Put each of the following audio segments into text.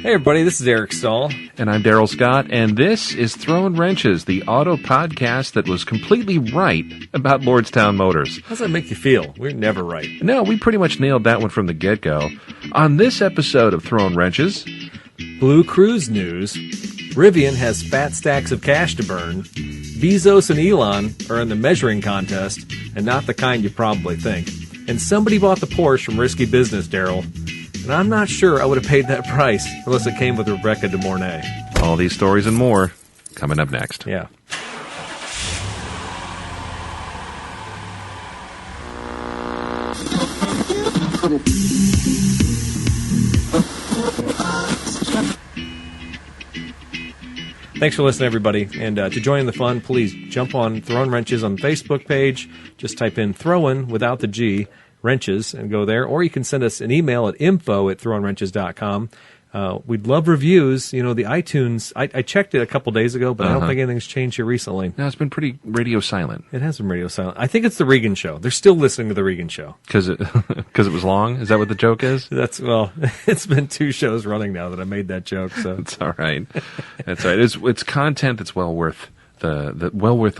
Hey everybody, this is Eric Stahl. And I'm Daryl Scott, and this is Throwin Wrenches, the auto podcast that was completely right about Lordstown Motors. How does that make you feel? We're never right. No, we pretty much nailed that one from the get-go. On this episode of Throwin Wrenches... Blue Cruise news, Rivian has fat stacks of cash to burn, Bezos and Elon are in the measuring contest, and not the kind you probably think. And somebody bought the Porsche from Risky Business, Daryl. And I'm not sure I would have paid that price unless it came with Rebecca De Mornay. All these stories and more coming up next. Yeah. Thanks for listening, everybody. And to join the fun, please jump on Throwin Wrenches on the Facebook page. Just type in Throwin without the G. Wrenches and go there, or you can send us an email at info@throwinwrenches.com. We'd love reviews. You know, the iTunes, I checked it a couple days ago, but I don't think anything's changed here recently. No, it's been pretty radio silent. It has been radio silent. I think it's the Regan show. They're still listening to the Regan show. Because it was long? Is that what the joke is? Well, it's been 2 shows running now that I made that joke. So it's all right. That's all right. It's content that's well worth a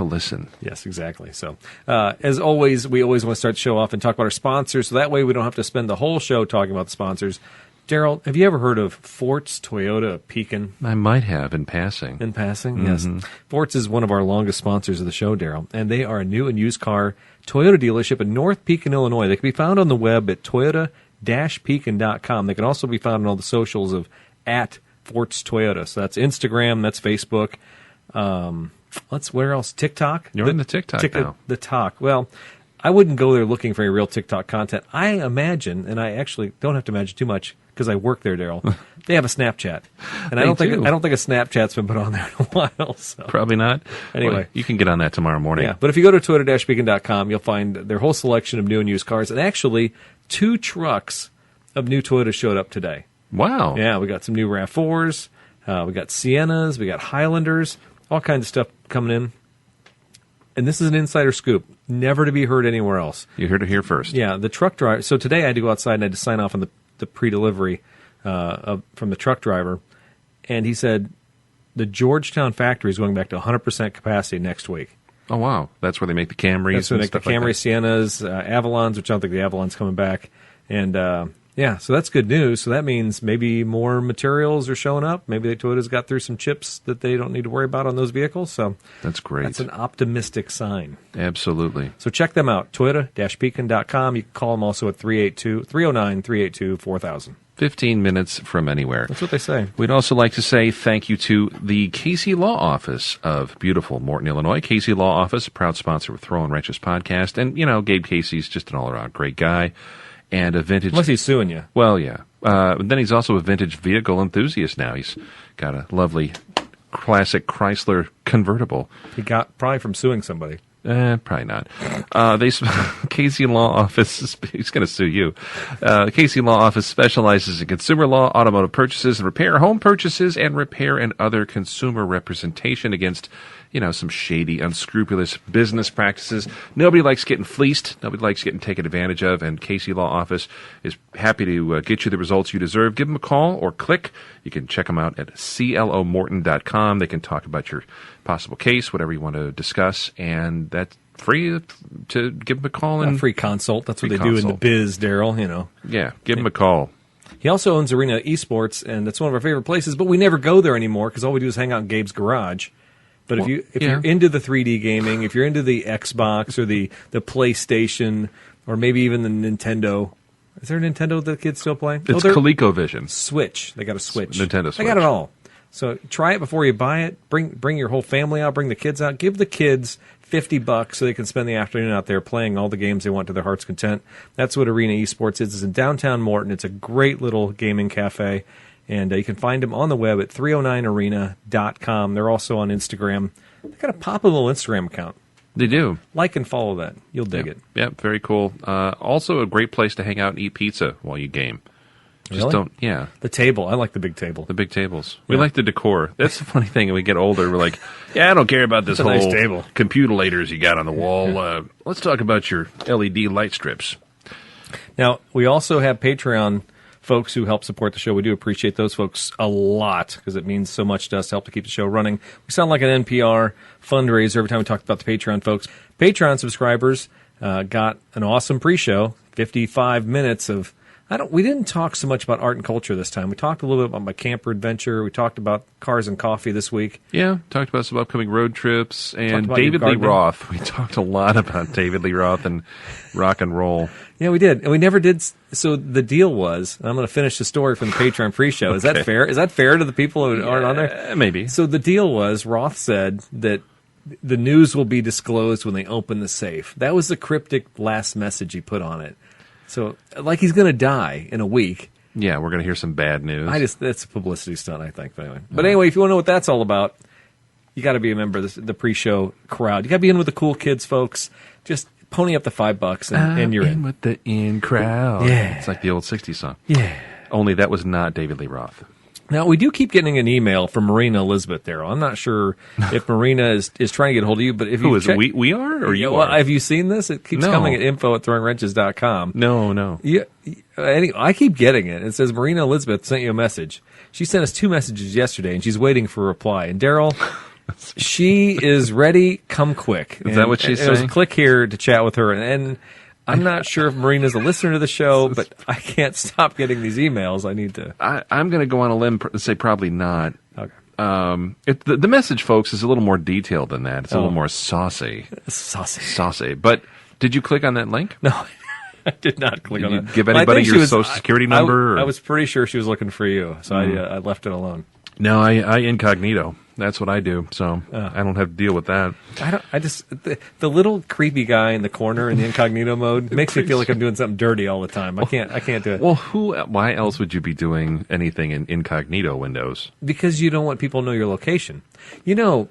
listen. Yes, exactly. So, as always, we always want to start the show off and talk about our sponsors, so that way we don't have to spend the whole show talking about the sponsors. Daryl, have you ever heard of Fort's Toyota Pekin? I might have, in passing. In passing, yes. Fort's is one of our longest sponsors of the show, Daryl, and they are a new and used car Toyota dealership in North Pekin, Illinois. They can be found on the web at toyota-pekin.com. They can also be found on all the socials of @Fort's Toyota. So that's Instagram, that's Facebook. Where else? TikTok? You're on the TikTok now. The talk. Well, I wouldn't go there looking for any real TikTok content. I imagine, and I actually don't have to imagine too much because I work there, Daryl. They have a Snapchat, and I don't think a Snapchat's been put on there in a while. So. Probably not. Anyway, well, you can get on that tomorrow morning. Yeah, but if you go to toyota-pekin.com, you'll find their whole selection of new and used cars, and actually 2 trucks of new Toyota showed up today. Wow. Yeah, we got some new RAV4s, we got Siennas, we got Highlanders. All kinds of stuff coming in. And this is an insider scoop, never to be heard anywhere else. You heard it here first. Yeah, the truck driver. So today I had to go outside and I had to sign off on the pre-delivery from the truck driver. And he said the Georgetown factory is going back to 100% capacity next week. Oh, wow. That's where they make the Camrys. That's where they make the Camry, like Siennas, Avalons, which I don't think the Avalon's coming back. And yeah, so that's good news. So that means maybe more materials are showing up. Maybe Toyota's got through some chips that they don't need to worry about on those vehicles. So that's great. That's an optimistic sign. Absolutely. So check them out, toyota-pekin.com. You can call them also at 309-382-4000. 15 minutes from anywhere. That's what they say. We'd also like to say thank you to the Casey Law Office of beautiful Morton, Illinois. Casey Law Office, a proud sponsor of Throwin Wrenches podcast. And, you know, Gabe Casey's just an all-around great guy. And a vintage... Unless he's suing you. Well, yeah. Then he's also a vintage vehicle enthusiast now. He's got a lovely classic Chrysler convertible. He got probably from suing somebody. Probably not. Casey Law Office, he's going to sue you. Casey Law Office specializes in consumer law, automotive purchases and repair, home purchases, and repair and other consumer representation against, you know, some shady, unscrupulous business practices. Nobody likes getting fleeced. Nobody likes getting taken advantage of, and Casey Law Office is happy to get you the results you deserve. Give them a call or click. You can check them out at CLOMorton.com. They can talk about your possible case, whatever you want to discuss, and that's free to give them a call. A free consult. That's what they do in the biz, Daryl, you know. Yeah, give them a call. He also owns Arena Esports, and that's one of our favorite places, but we never go there anymore because all we do is hang out in Gabe's garage. But if you're into the 3D gaming, if you're into the Xbox or the PlayStation or maybe even the Nintendo, is there a Nintendo that kids still play? It's ColecoVision. Switch. They got a Switch. Nintendo Switch. They got it all. So try it before you buy it. Bring your whole family out. Bring the kids out. Give the kids $50 so they can spend the afternoon out there playing all the games they want to their heart's content. That's what Arena Esports is. It's in downtown Morton. It's a great little gaming cafe. And you can find them on the web at 309arena.com. They're also on Instagram. They've got a popular little Instagram account. They do. Like and follow that. You'll dig it. Yep, very cool. Also a great place to hang out and eat pizza while you game. Really? The table. I like the big table. The big tables. We like the decor. That's the funny thing. When we get older, we're like, yeah, I don't care about this whole nice table. computer-laters you got on the wall. Let's talk about your LED light strips. Now, we also have Patreon folks who help support the show. We do appreciate those folks a lot because it means so much to us to help to keep the show running. We sound like an NPR fundraiser every time we talk about the Patreon folks. Patreon subscribers got an awesome pre-show, 55 minutes of... We didn't talk so much about art and culture this time. We talked a little bit about my camper adventure. We talked about cars and coffee this week. Yeah, talked about some upcoming road trips and David Lee Roth. We talked a lot about David Lee Roth and rock and roll. Yeah, we did. And we never did. So the deal was, and I'm going to finish the story from the Patreon pre-show. Okay. Is that fair? Is that fair to the people who aren't on there? Maybe. So the deal was, Roth said that the news will be disclosed when they open the safe. That was the cryptic last message he put on it. So, like he's going to die in a week. Yeah, we're going to hear some bad news. That's a publicity stunt, I think. But anyway, if you want to know what that's all about, you got to be a member of the pre-show crowd. You got to be in with the cool kids, folks. Just pony up the $5 and you're in. With the in crowd. Yeah. It's like the old 60s song. Yeah. Only that was not David Lee Roth. Now, we do keep getting an email from Marina Elizabeth, Daryl. I'm not sure if Marina is trying to get a hold of you, but if you check, we are or you are? Have you seen this? It keeps coming at info@throwinwrenches.com. No. Yeah, anyway, I keep getting it. It says Marina Elizabeth sent you a message. She sent us 2 messages yesterday, and she's waiting for a reply. And Daryl, she is ready. Come quick. Is that what she's saying? It was click here to chat with her, and I'm not sure if Marina's a listener to the show, but I can't stop getting these emails. I need to. I'm going to go on a limb and say probably not. Okay. The message, folks, is a little more detailed than that. It's a little more saucy. Saucy. But did you click on that link? No, I did not click on that. Did you give anybody your social security number? I was pretty sure she was looking for you, so I left it alone. No, I incognito. That's what I do. So I don't have to deal with that. The little creepy guy in the corner in the incognito mode makes me feel like I'm doing something dirty all the time. I can't do it. Well, why else would you be doing anything in incognito windows? Because you don't want people to know your location. You know,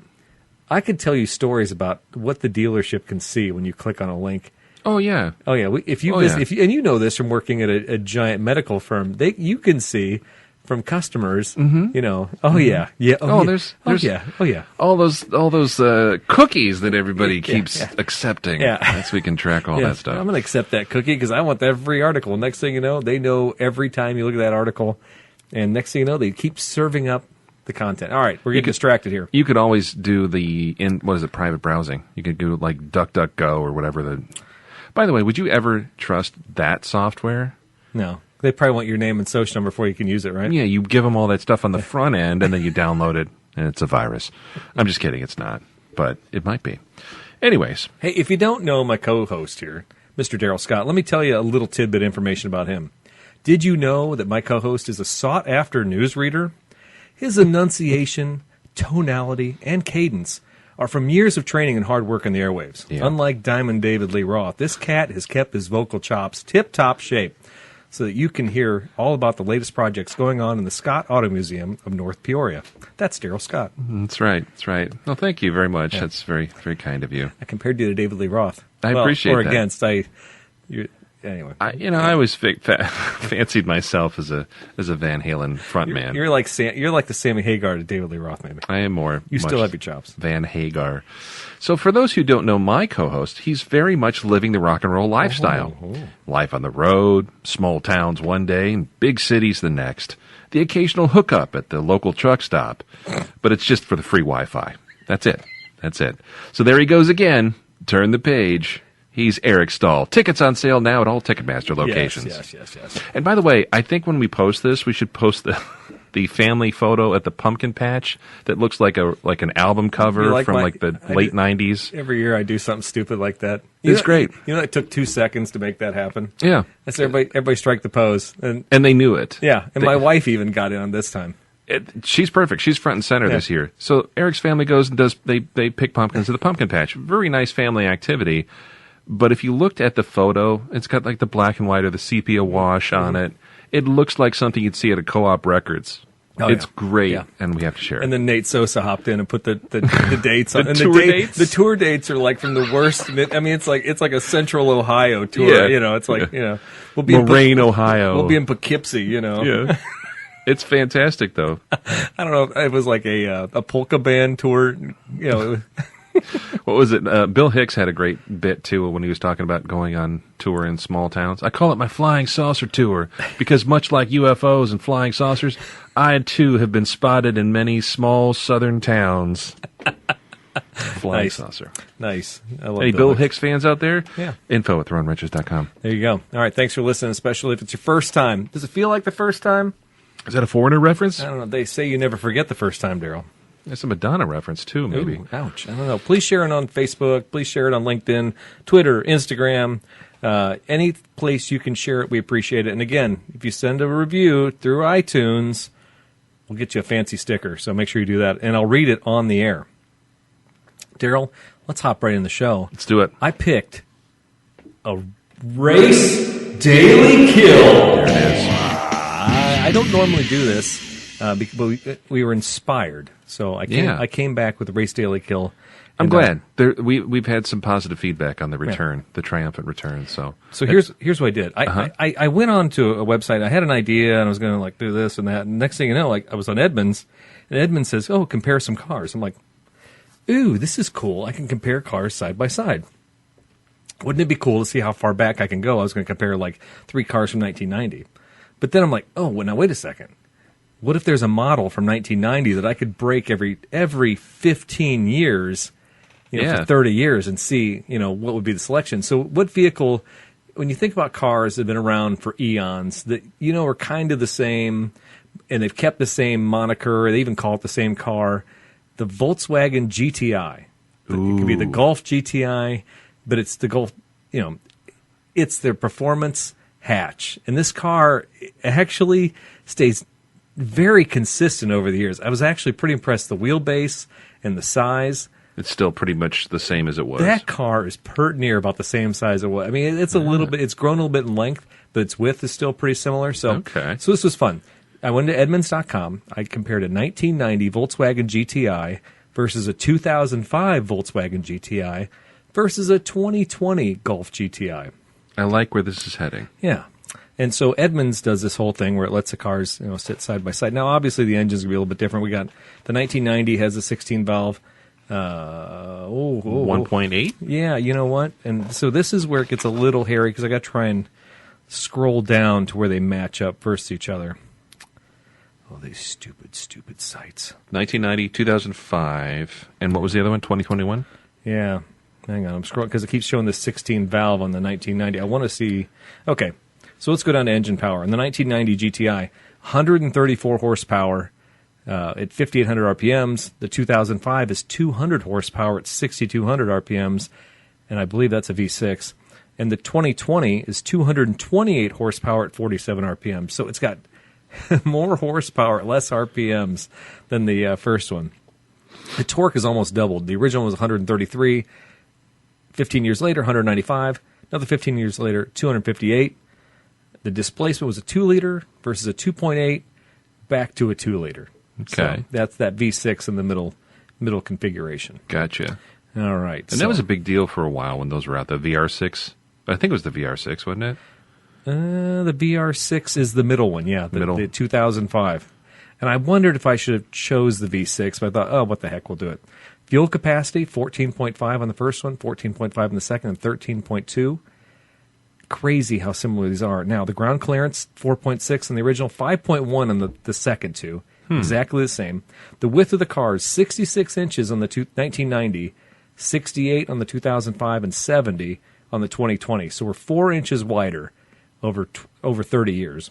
I could tell you stories about what the dealership can see when you click on a link. Oh yeah. If you and you know this from working at a giant medical firm, you can see from customers, you know. There's all those cookies that everybody keeps accepting. Yeah, so we can track all that stuff. I'm going to accept that cookie because I want every article. Next thing you know, they know every time you look at that article, and next thing you know, they keep serving up the content. All right, we're getting distracted here. You could always do private browsing. You could do like DuckDuckGo or whatever. By the way, would you ever trust that software? No. They probably want your name and social number before you can use it, right? Yeah, you give them all that stuff on the front end, and then you download it, and it's a virus. I'm just kidding. It's not, but it might be. Anyways. Hey, if you don't know my co-host here, Mr. Daryl Scott, let me tell you a little tidbit information about him. Did you know that my co-host is a sought-after newsreader? His enunciation, tonality, and cadence are from years of training and hard work on the airwaves. Yeah. Unlike Diamond David Lee Roth, this cat has kept his vocal chops tip-top shape, so that you can hear all about the latest projects going on in the Scott Auto Museum of North Peoria. That's Daryl Scott. That's right. Well, thank you very much. Yeah. That's very, very kind of you. I compared you to David Lee Roth. I appreciate that. Or against. Anyway. I always fancied myself as a Van Halen frontman. You're like the Sammy Hagar to David Lee Roth, maybe. I am more. You still have your chops. Van Hagar. So for those who don't know my co-host, he's very much living the rock and roll lifestyle. Life on the road, small towns one day, and big cities the next. The occasional hookup at the local truck stop. But it's just for the free Wi-Fi. That's it. So there he goes again. Turn the page. He's Eric Stahl. Tickets on sale now at all Ticketmaster locations. Yes. And by the way, I think when we post this, we should post the family photo at the pumpkin patch that looks like an album cover from the late 90s. Every year I do something stupid like that. It's great. You know, it took 2 seconds to make that happen. Yeah. That's everybody strike the pose. And they knew it. Yeah. And my wife even got in on this time. She's perfect. She's front and center this year. So Eric's family goes and they pick pumpkins at the pumpkin patch. Very nice family activity. But if you looked at the photo, it's got like the black and white or the sepia wash on it. It looks like something you'd see at a Co-op Records. It's great, and we have to share it. And then Nate Sosa hopped in and put the dates on. Dates? The tour dates are like from the worst. I mean, it's like a Central Ohio tour. Yeah. You know, it's like we'll be Moraine, Ohio. We'll be in Poughkeepsie. You know. Yeah. It's fantastic, though. I don't know. It was like a polka band tour. You know. What was it? Bill Hicks had a great bit, too, when he was talking about going on tour in small towns. I call it my flying saucer tour because much like UFOs and flying saucers, I, too, have been spotted in many small southern towns. Flying saucer. Nice. I love Any Bill Hicks fans out there? Yeah. info@throwinwrenches.com. There you go. All right, thanks for listening, especially if it's your first time. Does it feel like the first time? Is that a Foreigner reference? I don't know. They say you never forget the first time, Daryl. That's a Madonna reference, too, maybe. Ooh, ouch. I don't know. Please share it on Facebook. Please share it on LinkedIn, Twitter, Instagram. Any place you can share it, we appreciate it. And again, if you send a review through iTunes, we'll get you a fancy sticker. So make sure you do that. And I'll read it on the air. Daryl, let's hop right in the show. Let's do it. I picked a race daily kill. There it is. I don't normally do this. But we were inspired, so I came back with a race daily kill. I'm glad. We've had some positive feedback on the return, the triumphant return. So here's what I did. I went on to a website. I had an idea, and I was going to do this and that. And next thing you know, I was on Edmunds, and Edmunds says, "Oh, compare some cars." I'm like, "Ooh, this is cool. I can compare cars side by side. Wouldn't it be cool to see how far back I can go?" I was going to compare 3 cars from 1990, but then I'm like, "Oh, well, now wait a second. What if there's a model from 1990 that I could break every 15 years, for 30 years and see, what would be the selection?" So what vehicle, when you think about cars that have been around for eons, that, are kind of the same, and they've kept the same moniker, they even call it the same car, the Volkswagen Gti. It could be the Golf GTI, but it's the Golf, it's their performance hatch. And this car actually stays very consistent over the years. I was actually pretty impressed. The wheelbase and the size. It's still pretty much the same as it was. That car is pert near about the same size it was. I mean, it's a little bit, it's grown a little bit in length, but its width is still pretty similar. So this was fun. I went to Edmunds.com. I compared a 1990 Volkswagen GTI versus a 2005 Volkswagen GTI versus a 2020 Golf GTI. I like where this is heading. Yeah. And so Edmunds does this whole thing where it lets the cars, sit side by side. Now, obviously, the engine's going to be a little bit different. We got the 1990 has a 16-valve. 1.8? Yeah, you know what? And so this is where it gets a little hairy because I got to try and scroll down to where they match up versus each other. Oh, these stupid sites. 1990, 2005. And what was the other one? 2021? Yeah. Hang on. I'm scrolling because it keeps showing the 16-valve on the 1990. I want to see. Okay. So let's go down to engine power. In the 1990 GTI, 134 horsepower at 5,800 RPMs. The 2005 is 200 horsepower at 6,200 RPMs, and I believe that's a V6. And the 2020 is 228 horsepower at 47 RPMs. So it's got more horsepower at less RPMs than the first one. The torque is almost doubled. The original was 133. 15 years later, 195. Another 15 years later, 258. The displacement was a 2-liter versus a 2.8, back to a 2-liter. Okay. So that's that V6 in the middle configuration. Gotcha. All right. And that was a big deal for a while when those were out. The VR6. I think it was the VR6, wasn't it? The VR6 is the middle one, yeah. The 2005. And I wondered if I should have chose the V6, but I thought, oh, what the heck, we'll do it. Fuel capacity, 14.5 on the first one, 14.5 on the second, and 13.2. Crazy how similar these are. Now, the ground clearance, 4.6 on the original, 5.1 on the second two. Exactly the same. The width of the car is 66 inches on the 1990, 68 on the 2005, and 70 on the 2020. So we're 4 inches wider over 30 years.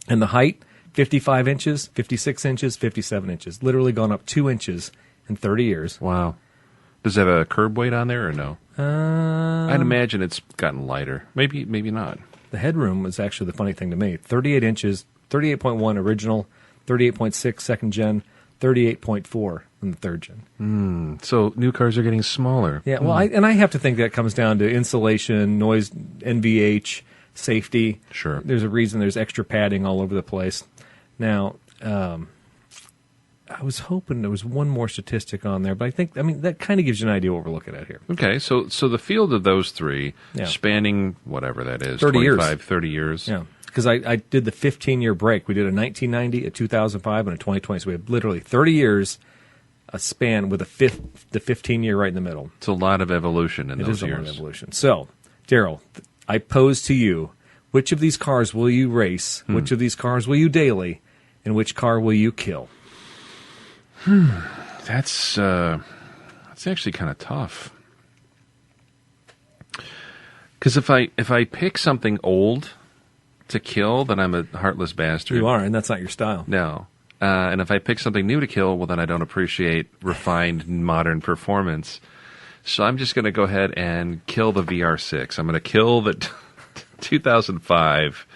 And the height, 55 inches, 56 inches, 57 inches. Literally gone up 2 inches in 30 years. Wow. Does it have a curb weight on there or no? I'd imagine it's gotten lighter. Maybe not. The headroom was actually the funny thing to me. 38 inches, 38.1 original, 38.6 second gen, 38.4 in the third gen. So new cars are getting smaller. Yeah, well, I have to think that comes down to insulation, noise, NVH, safety. Sure. There's a reason there's extra padding all over the place. Now, I was hoping there was one more statistic on there, but that kind of gives you an idea what we're looking at here. Okay, so the field of those three, spanning whatever that is, 30 years. 30 years. Yeah, because I did the 15-year break. We did a 1990, a 2005, and a 2020, so we have literally 30 years a span with the 15-year right in the middle. It's a lot of evolution in those years. It is a lot of evolution. So, Daryl, I pose to you, which of these cars will you race? Which of these cars will you daily? And which car will you kill? That's actually kind of tough. Because if I pick something old to kill, then I'm a heartless bastard. You are, and that's not your style. No. And if I pick something new to kill, well, then I don't appreciate refined modern performance. So I'm just going to go ahead and kill the VR6. I'm going to kill the 2005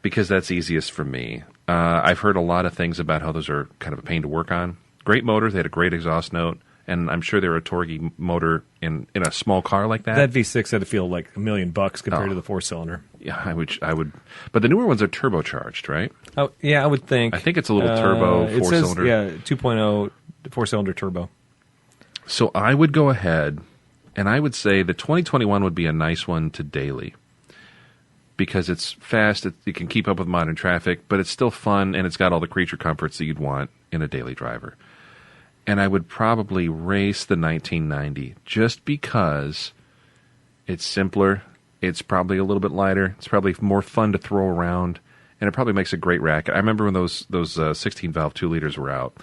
because that's easiest for me. I've heard a lot of things about how those are kind of a pain to work on. Great motors. They had a great exhaust note. And I'm sure they're a torquey motor in a small car like that. That V6 had to feel like $1 million compared to the 4-cylinder. Yeah, I would. But the newer ones are turbocharged, right? Oh, yeah, I would think. I think it's a little turbo 4-cylinder. Yeah, 2.0 4-cylinder turbo. So I would go ahead, and I would say the 2021 would be a nice one to daily. Because it's fast, it can keep up with modern traffic, but it's still fun, and it's got all the creature comforts that you'd want in a daily driver. And I would probably race the 1990 just because it's simpler, it's probably a little bit lighter, it's probably more fun to throw around, and it probably makes a great racket. I remember when those 16-valve 2-liters were out,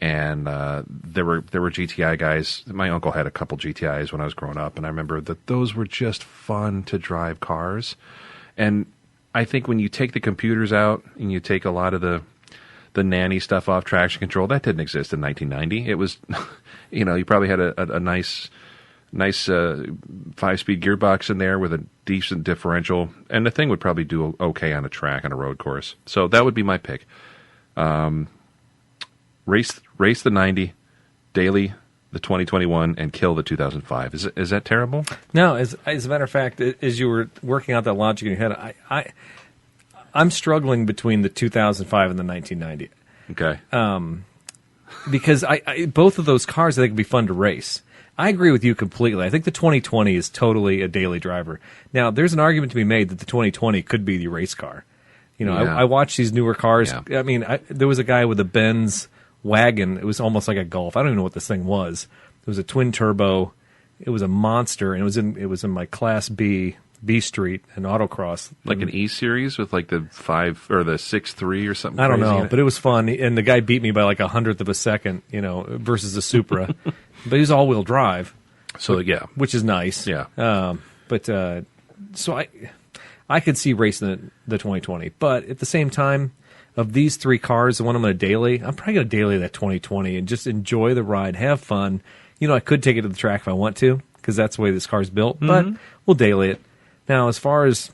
and there were GTI guys. My uncle had a couple GTIs when I was growing up, and I remember that those were just fun to drive cars. And I think when you take the computers out and you take a lot of the nanny stuff off, traction control, that didn't exist in 1990. It was, you probably had a nice 5-speed gearbox in there with a decent differential, and the thing would probably do okay on a track, on a road course. So that would be my pick. Race the 90, daily the 2021, and kill the 2005. Is that terrible? No, as a matter of fact, as you were working out that logic in your head, I'm struggling between the 2005 and the 1990. Okay. Because I both of those cars I think would be fun to race. I agree with you completely. I think the 2020 is totally a daily driver. Now, there's an argument to be made that the 2020 could be the race car. Yeah. I watch these newer cars. Yeah. I mean, there was a guy with a Benz wagon. It was almost like a Golf. I don't even know what this thing was. It was a twin turbo. It was a monster, and it was in my Class B Street and autocross, like an E series with like the 5 or the 6.3 or something. I don't know, but it was fun, and the guy beat me by like 100th of a second, versus the Supra. But he was all-wheel drive, so which is nice. Yeah, so I could see racing the 2020, but at the same time, of these three cars, the one I'm going to daily, I'm probably going to daily that 2020 and just enjoy the ride, have fun. I could take it to the track if I want to, because that's the way this car's built, but we'll daily it. Now, as far as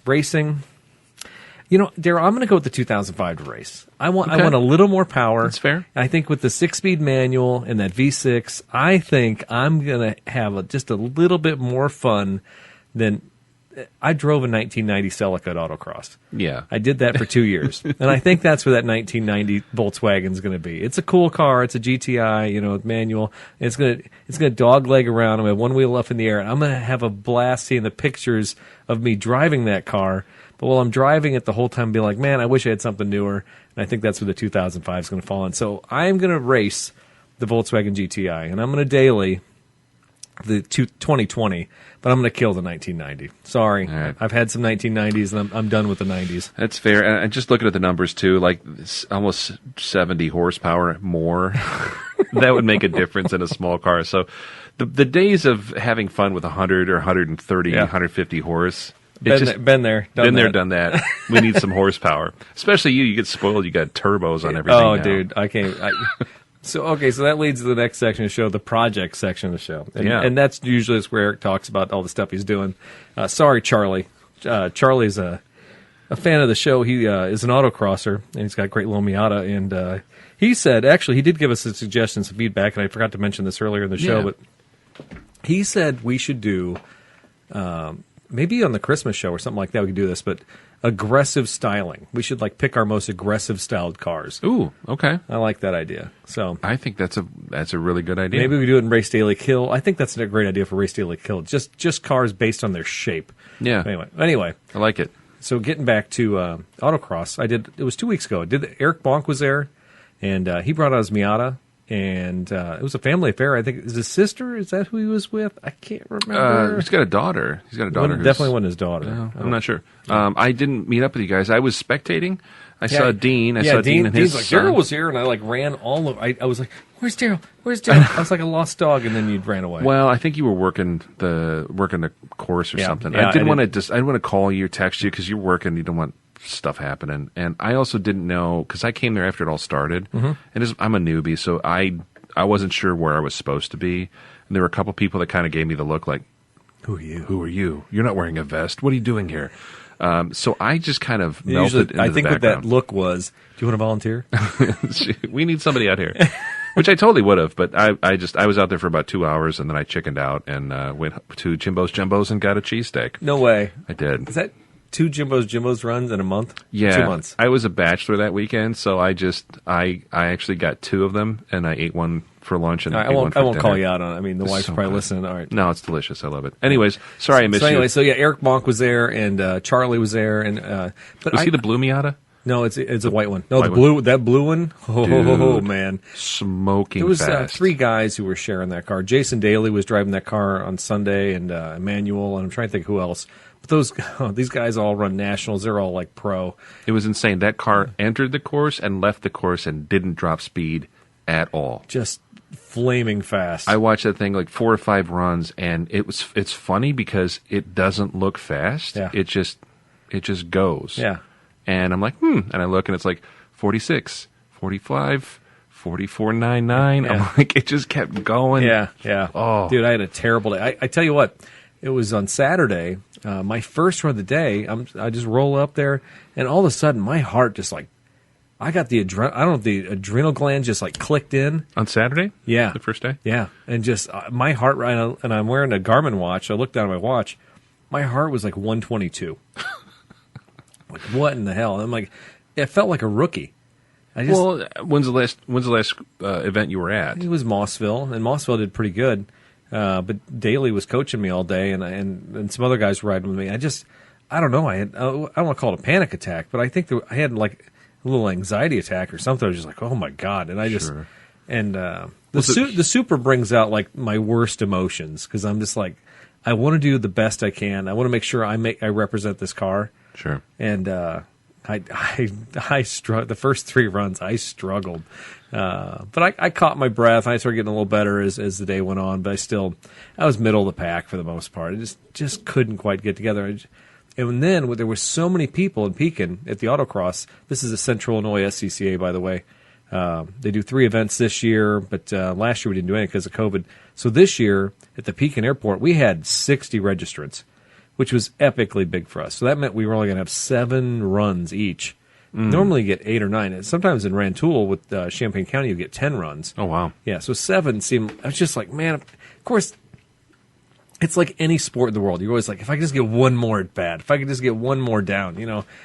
racing, Daryl, I'm going to go with the 2005 to race. I want a little more power. That's fair. I think with the 6-speed manual and that V6, I think I'm going to have just a little bit more fun than I drove a 1990 Celica at Autocross. Yeah. I did that for 2 years. And I think that's where that 1990 Volkswagen is going to be. It's a cool car. It's a GTI, with manual. It's going to dogleg around. I'm going to have one wheel up in the air. And I'm going to have a blast seeing the pictures of me driving that car. But while I'm driving it the whole time, be like, man, I wish I had something newer. And I think that's where the 2005 is going to fall in. So I'm going to race the Volkswagen GTI. And I'm going to daily the 2020, but I'm going to kill the 1990. Sorry. Right. I've had some 1990s, and I'm done with the 90s. That's fair. And just looking at the numbers, too, like almost 70 horsepower more. That would make a difference in a small car. So the days of having fun with 100 or 130, 150 horse... Been there, done that. We need some horsepower. Especially you get spoiled. You got turbos on everything now. Dude, I can't... So that leads to the next section of the show, the project section of the show. And that's usually where Eric talks about all the stuff he's doing. Sorry, Charlie. Charlie's a fan of the show. He is an autocrosser, and he's got a great little Miata. And he said, actually, he did give us a suggestion, some feedback, and I forgot to mention this earlier in the show, but he said we should do, maybe on the Christmas show or something like that, we could do this, but aggressive styling. We should pick our most aggressive styled cars. Ooh, okay. I like that idea. So I think that's a really good idea. Maybe we do it in Race Daily Kill. I think that's a great idea for Race Daily Kill. Just cars based on their shape. Yeah. Anyway, I like it. So getting back to autocross, it was 2 weeks ago. Eric Bonk was there, and he brought out his Miata, and it was a family affair. I think is his sister. Is that who he was with? I can't remember. He's got a daughter. Definitely wasn't his daughter. I'm not sure. I didn't meet up with you guys. I was spectating. I saw Dean. I saw Dean and his Dean's son. Daryl was here, and I ran all over. I was like, "Where's Daryl? Where's Daryl?" I was like a lost dog, and then you ran away. Well, I think you were working the course or something. Yeah, I didn't want to call you or text you because you're working. You don't want stuff happening. And I also didn't know because I came there after it all started, and I'm a newbie, so I wasn't sure where I was supposed to be. And there were a couple people that kind of gave me the look like, "Who are you? Who are you? You're not wearing a vest. What are you doing here?" So I just kind what that look was, do you want to volunteer? We need somebody out here. Which I totally would have, but I was out there for about 2 hours, and then I chickened out and went to Jimbo's Jumbos and got a cheesesteak. No way. I did. Is that 2 Jimbo's runs in a month? Yeah. 2 months. I was a bachelor that weekend, so I actually got 2 of them, and I ate one for lunch and I won't call you out on it. I mean, the wife's probably good. Listening. All right. No, it's delicious. I love it. Anyways, sorry I missed you. So Eric Bonk was there, and Charlie was there, and was he the blue Miata? No, it's a white one. No, White that blue one. Oh man, smoking. It was fast. 3 guys who were sharing that car. Jason Daly was driving that car on Sunday, and Emmanuel, and I'm trying to think who else. But these guys all run nationals. They're all like pro. It was insane. That car entered the course and left the course and didn't drop speed at all. Just flaming fast. I watched that thing like 4 or 5 runs, and it's funny because it doesn't look fast. Yeah. It just goes. Yeah. And I'm like, and I look and it's like 46, 45, 44.99. Yeah. I'm like, it just kept going. Yeah. Oh. Dude, I had a terrible day. I tell you what, it was on Saturday, my first run of the day. I just roll up there, and all of a sudden, my heart just like, I got the the adrenal glands just like clicked in. On Saturday? Yeah. The first day? Yeah. And just my heart, and I'm wearing a Garmin watch. I looked down at my watch. My heart was like 122. Like, what in the hell? And I'm like, it felt like a rookie. When's the last event you were at? It was Mossville, and Mossville did pretty good. But Daly was coaching me all day, and some other guys were riding with me. I don't know. I don't want to call it a panic attack, but I think I had like a little anxiety attack or something. I was just like, oh my God. And the Super brings out like my worst emotions because I'm just like, I want to do the best I can. I want to make sure I represent this car. Sure. And I struggled. The first 3 runs, I struggled. But I caught my breath. I started getting a little better as the day went on. But I was middle of the pack for the most part. I just couldn't quite get together. And then there were so many people in Pekin at the autocross. This is a Central Illinois SCCA, by the way. They do 3 events this year, but last year we didn't do any because of COVID. So this year at the Pekin airport, we had 60 registrants, which was epically big for us. So that meant we were only going to have 7 runs each. Normally you get 8 or 9. And sometimes in Rantoul with Champaign County, you get 10 runs. Oh, wow. Yeah, so 7 seemed... I was just like, man, of course... It's like any sport in the world. You're always like, if I could just get one more at bat, if I could just get one more down,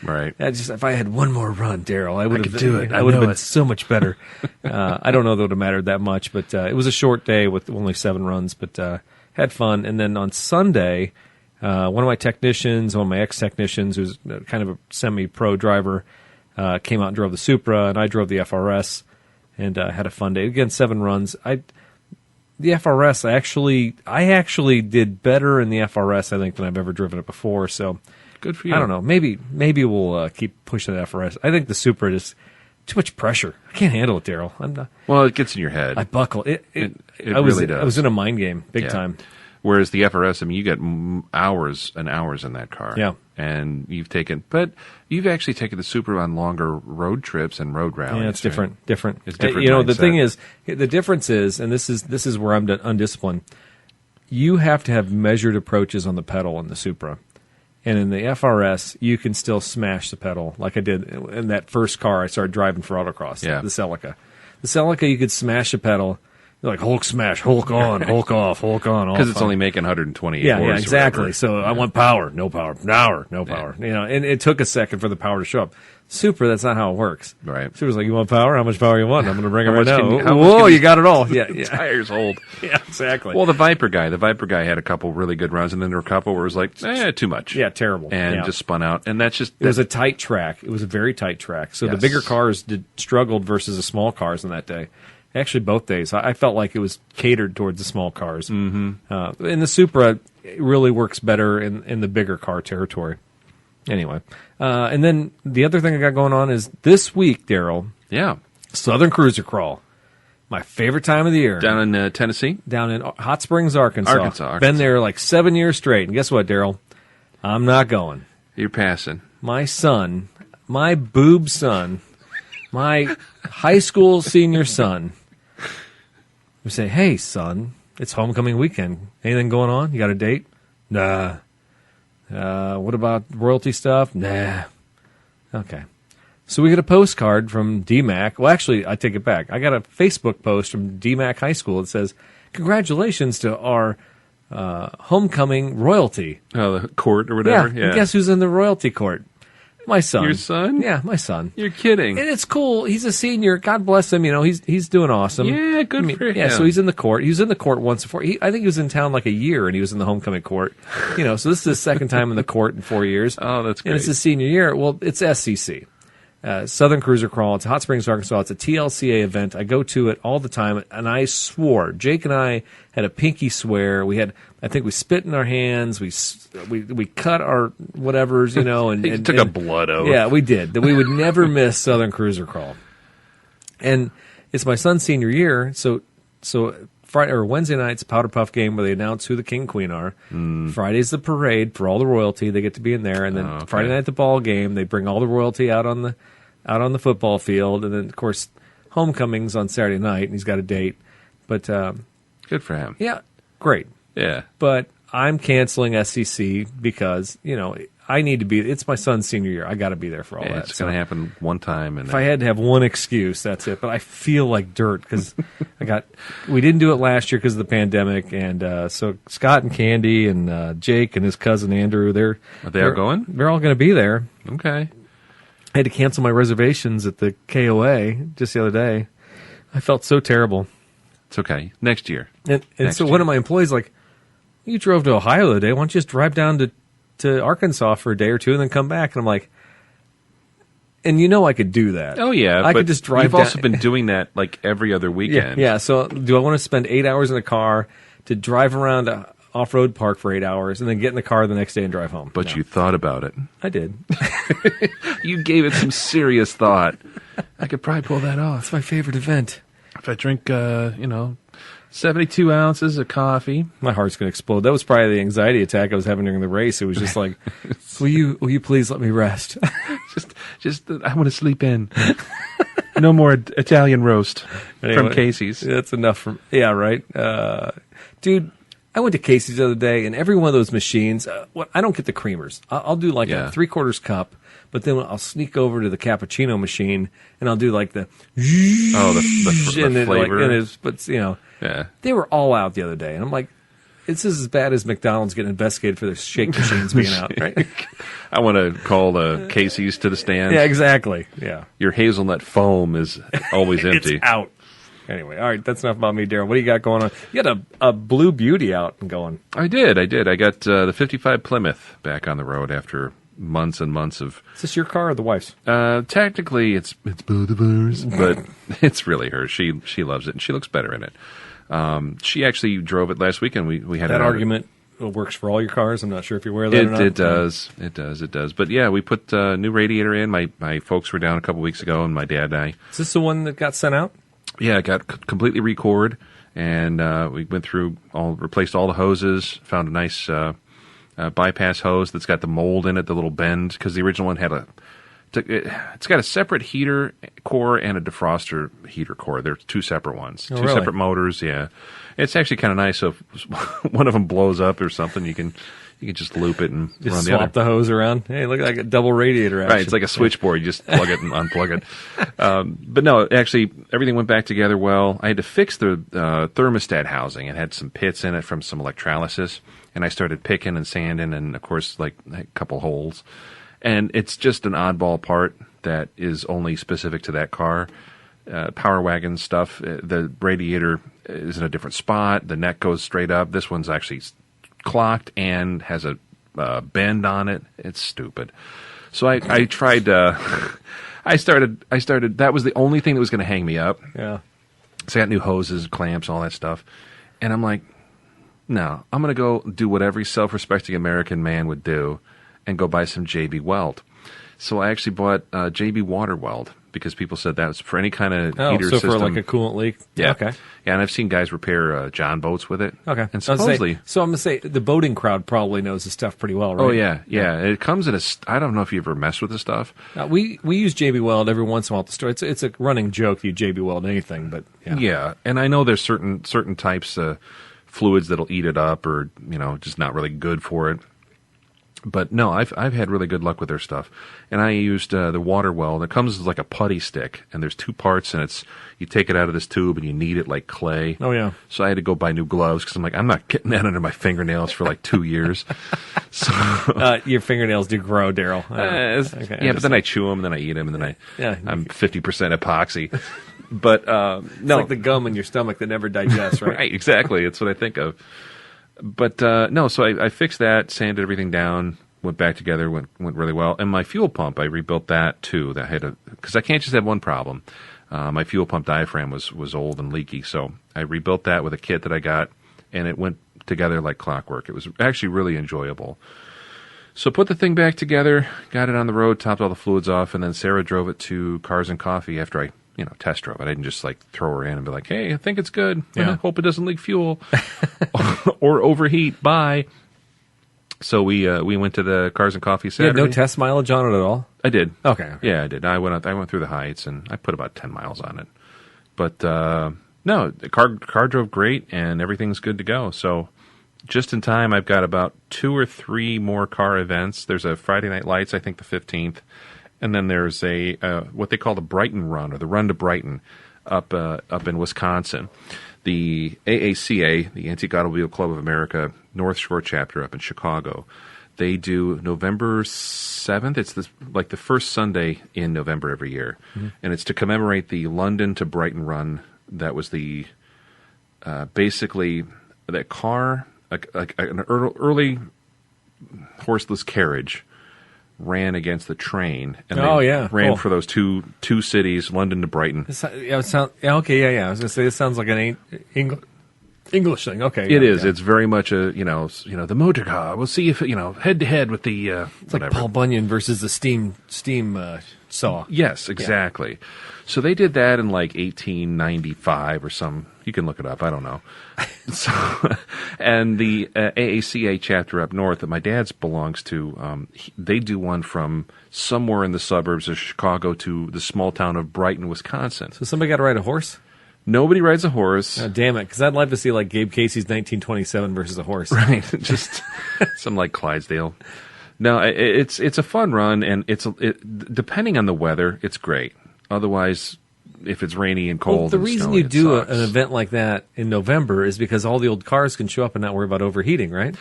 Right. If I had one more run, Daryl, I would have do it. I would have been so much better. I don't know that it would have mattered that much, but it was a short day with only 7 runs, but had fun. And then on Sunday, one of my technicians, one of my ex-technicians, who's kind of a semi-pro driver, came out and drove the Supra, and I drove the FRS, and had a fun day. Again, 7 runs. The FRS, I actually did better in the FRS, I think, than I've ever driven it before. So, good for you. I don't know. Maybe we'll keep pushing the FRS. I think the Supra is too much pressure. I can't handle it, Daryl. Well, it gets in your head. I buckle. It really does. I was in a mind game, big time. Whereas the FRS, I mean, you get hours and hours in that car. Yeah. And you've actually taken the Supra on longer road trips and road rallies. Yeah, it's different. It's different. The thing is, the difference is, and this is where I'm undisciplined. You have to have measured approaches on the pedal in the Supra, and in the FRS, you can still smash the pedal like I did in that first car I started driving for autocross. Yeah. The Celica. The Celica, you could smash the pedal. You're like Hulk smash, Hulk on, Hulk off, Hulk on, because it's only making 128. Yeah, exactly. So I want power, no power, no power. And it took a second for the power to show up. Supra, that's not how it works. Right. Supra's like, you want power? How much power you want? I'm going to bring it right now. Whoa, you got it all. Yeah, Tires hold. Yeah, exactly. Well, the Viper guy had a couple really good runs, and then there were a couple where it was like, too much. Yeah, terrible. And just spun out. And that's just... It was a tight track. It was a very tight track. So the bigger cars struggled versus the small cars on that day. Actually, both days. I felt like it was catered towards the small cars. Mm-hmm. And the Supra really works better in the bigger car territory. Anyway. And then the other thing I got going on is this week, Daryl. Yeah. Southern Cruiser Crawl. My favorite time of the year. Down in Tennessee? Down in Hot Springs, Arkansas. Been there like 7 years straight. And guess what, Daryl? I'm not going. You're passing. My son, my boob son, my high school senior son, we say, hey, son, it's homecoming weekend. Anything going on? You got a date? Nah. What about royalty stuff? Nah. Okay. So we get a postcard from DMAC. Well, actually, I take it back. I got a Facebook post from DMAC High School that says, congratulations to our homecoming royalty. Oh, the court or whatever? Yeah. And guess who's in the royalty court? My son. Your son? Yeah, my son. You're kidding. And it's cool. He's a senior. God bless him. You know, he's doing awesome. Yeah, good for him. Yeah, so he's in the court. He was in the court once before. I think he was in town like a year, and he was in the homecoming court. You know, so this is his second time in the court in 4 years. Oh, that's great. And it's his senior year. Well, it's SCC. Southern Cruiser Crawl. It's Hot Springs, Arkansas. It's a TLCA event. I go to it all the time, and I swore. Jake and I had a pinky swear. I think we spit in our hands. We cut our whatevers, you know, and took a blood oath. Yeah, we did. That we would never miss Southern Cruiser Crawl. And it's my son's senior year, so Friday or Wednesday night's Powder Puff game where they announce who the king and queen are. Friday's the parade for all the royalty. They get to be in there, and then Friday night the ball game. They bring all the royalty out on the football field, and then of course homecoming's on Saturday night, and he's got a date. But good for him. Yeah, great. Yeah, but I'm canceling SCC because I need to be. It's my son's senior year. I got to be there for all that. It's going to happen one time. And if I had to have one excuse, that's it. But I feel like dirt because we didn't do it last year because of the pandemic, and so Scott and Candy and Jake and his cousin Andrew, they're going? They're all going to be there. Okay. I had to cancel my reservations at the KOA just the other day. I felt so terrible. It's okay. Next year. And so one of my employees like, you drove to Ohio the other day. Why don't you just drive down to Arkansas for a day or two and then come back? And I'm like, and I could do that. Oh, yeah. I could just drive You've down. also been doing that like every other weekend. Yeah. So do I want to spend 8 hours in a car to drive around to off-road park for 8 hours and then get in the car the next day and drive home? But you thought about it. I did. You gave it some serious thought. I could probably pull that off. It's my favorite event. If I drink, 72 ounces of coffee. My heart's going to explode. That was probably the anxiety attack I was having during the race. It was just like, will you please let me rest? just I want to sleep in. No more Italian roast from Casey's. That's enough from, yeah, right. Dude, I went to Casey's the other day, and every one of those machines, I don't get the creamers. I'll do like a 3/4 cup, but then I'll sneak over to the cappuccino machine, and I'll do like the flavor. But they were all out the other day, and I'm like, this is as bad as McDonald's getting investigated for their shake machines being out, right? I want to call the Casey's to the stand. Yeah, exactly. Yeah, your hazelnut foam is always empty. It's out. Anyway, all right, that's enough about me, Daryl. What do you got going on? You got a Blue Beauty out and going. I did. I got the 55 Plymouth back on the road after months and months of... Is this your car or the wife's? Technically, it's both of ours, but it's really hers. She loves it, and she looks better in it. She actually drove it last weekend. We had that argument works for all your cars. I'm not sure if you're aware of that or not. It does. But yeah, we put a new radiator in. My folks were down a couple weeks ago, and my dad and I... Is this the one that got sent out? Yeah, it got completely recored, and we went through replaced all the hoses, found a nice bypass hose that's got the mold in it, the little bend, because the original one had it's got a separate heater core and a defroster heater core. They're two separate ones, two separate motors. Yeah, it's actually kind of nice. So if one of them blows up or something, you can just loop it and just run the swap other. The hose around. Hey, look like a double radiator action. Right, it's like a switchboard. You just plug it and unplug it. But no, actually, everything went back together well. I had to fix the thermostat housing. It had some pits in it from some electrolysis, and I started picking and sanding, and of course, like a couple holes. And it's just an oddball part that is only specific to that car. Power wagon stuff. The radiator is in a different spot. The neck goes straight up. This one's actually clocked and has a bend on it. It's stupid. So I tried. I started. That was the only thing that was going to hang me up. Yeah. So I got new hoses, clamps, all that stuff. And I'm like, no, I'm going to go do what every self-respecting American man would do and go buy some JB Weld. So I actually bought JB Water Weld because people said that was for any kind of heater system. So for like a coolant leak? Yeah. Okay. Yeah, and I've seen guys repair John boats with it. Okay. And supposedly... So I'm going to say the boating crowd probably knows this stuff pretty well, right? Oh, yeah. It comes in a... I don't know if you ever messed with this stuff. We use JB Weld every once in a while at the store. It's a running joke you JB Weld anything, but yeah. Yeah, and I know there's certain types of fluids that'll eat it up or, just not really good for it. But no, I've had really good luck with their stuff. And I used the water weld. It comes as like a putty stick, and there's 2 parts, and you take it out of this tube and you knead it like clay. Oh, yeah. So I had to go buy new gloves because I'm like, I'm not getting that under my fingernails for like 2 years. So your fingernails do grow, Daryl. Okay, but then I chew them, and then I eat them, and then I'm 50% epoxy. But no. It's like the gum in your stomach that never digests, right? Right, exactly. That's what I think of. But no, so I fixed that, sanded everything down, went back together, went really well. And my fuel pump, I rebuilt that too. That had because I can't just have one problem. My fuel pump diaphragm was old and leaky, so I rebuilt that with a kit that I got, and it went together like clockwork. It was actually really enjoyable. So put the thing back together, got it on the road, topped all the fluids off, and then Sarah drove it to Cars and Coffee after I test drove it. I didn't just like throw her in and be like, hey, I think it's good. Yeah. Hope it doesn't leak fuel or overheat. Bye. So we went to the Cars and Coffee Saturday. You had no test mileage on it at all? I did. Okay. Yeah, I did. I went through the heights and I put about 10 miles on it. But no, the car drove great and everything's good to go. So just in time, I've got about 2 or 3 more car events. There's a Friday Night Lights, I think the 15th. And then there's a what they call the Brighton Run, or the Run to Brighton, up in Wisconsin. The AACA, the Antique Automobile Club of America, North Shore chapter up in Chicago, they do November 7th. It's like the first Sunday in November every year. Mm-hmm. And it's to commemorate the London to Brighton Run. That was the basically that car, like an early horseless carriage, ran against the train, and ran for those two cities, London to Brighton. Okay, I was going to say, this sounds like an English thing. Okay, it is. Yeah. It's very much a the motor car. We'll see if head to head with the it's whatever. Like Paul Bunyan versus the steam saw. Yes, exactly. Yeah. So they did that in like 1895 or some. You can look it up. I don't know. So, and the AACA chapter up north that my dad's belongs to, they do one from somewhere in the suburbs of Chicago to the small town of Brighton, Wisconsin. So somebody got to ride a horse? Nobody rides a horse. Oh, damn it, because I'd like to see like Gabe Casey's 1927 versus a horse. Right, just some like Clydesdale. No, it's a fun run, and depending on the weather, it's great. Otherwise, if it's rainy and cold, the reason snowy, you do an event like that in November is because all the old cars can show up and not worry about overheating, right?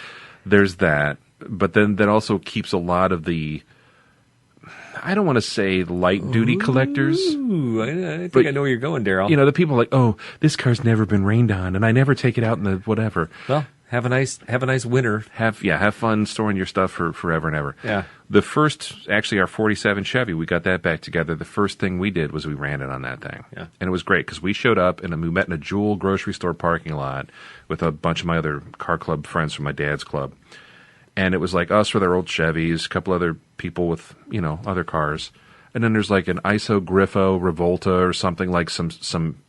There's that, but then that also keeps a lot of the, I don't want to say light duty collectors. I think I know where you're going, Daryl. The people are like, oh, this car's never been rained on, and I never take it out in the whatever. Well, have a nice winter. Have fun storing your stuff for forever and ever. Yeah. The first, actually, our 47 Chevy, we got that back together. The first thing we did was we ran it on that thing. Yeah. And it was great because we showed up and we met in a Jewel grocery store parking lot with a bunch of my other car club friends from my dad's club. And it was like us with our old Chevys, a couple other people with, other cars. And then there's like an ISO Griffo Revolta or something, like some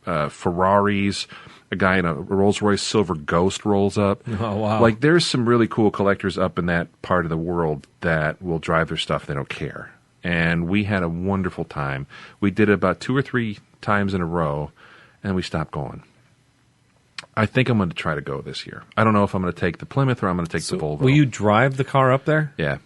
Ferraris. A guy in a Rolls-Royce Silver Ghost rolls up. Oh, wow. Like, there's some really cool collectors up in that part of the world that will drive their stuff. They don't care. And we had a wonderful time. We did it about 2 or 3 times in a row, and we stopped going. I think I'm going to try to go this year. I don't know if I'm going to take the Plymouth or I'm going to take the Volvo. Will you drive the car up there? Yeah.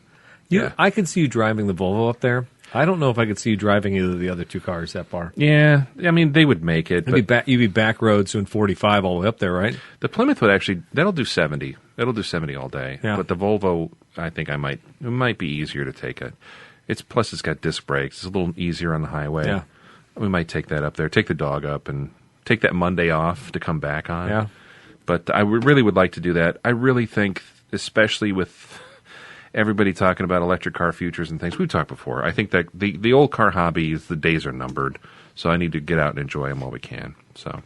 I could see you driving the Volvo up there. I don't know if I could see you driving either of the other 2 cars that far. Yeah, I mean, they would make it. You'd be back roads doing 45 all the way up there, right? The Plymouth would actually, that'll do 70. It'll do 70 all day. Yeah. But the Volvo, I think it might be easier to take it. Plus it's got disc brakes. It's a little easier on the highway. Yeah. We might take that up there, take the dog up, and take that Monday off to come back on. Yeah. But I really would like to do that. I really think, especially with everybody talking about electric car futures and things. We've talked before. I think that the old car hobby, the days are numbered. So I need to get out and enjoy them while we can. So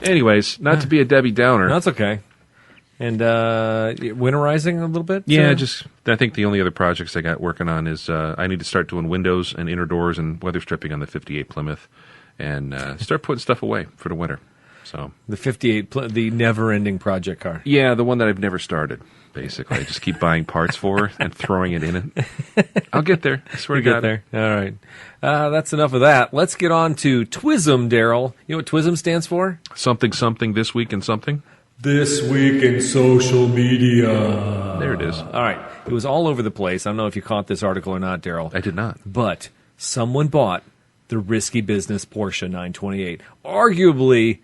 Anyways, not to be a Debbie Downer. That's okay. And winterizing a little bit? Yeah, I think the only other projects I got working on is I need to start doing windows and inner doors and weather stripping on the 58 Plymouth and start putting stuff away for the winter. So the 58, the never-ending project car. Yeah, the one that I've never started, basically. I just keep buying parts for and throwing it in it. I'll get there. I swear to God. Get there. All right. That's enough of that. Let's get on to TWISM, Daryl. You know what TWISM stands for? Something, this week in something. This week in social media. There it is. All right. It was all over the place. I don't know if you caught this article or not, Daryl. I did not. But someone bought the risky business Porsche 928. Arguably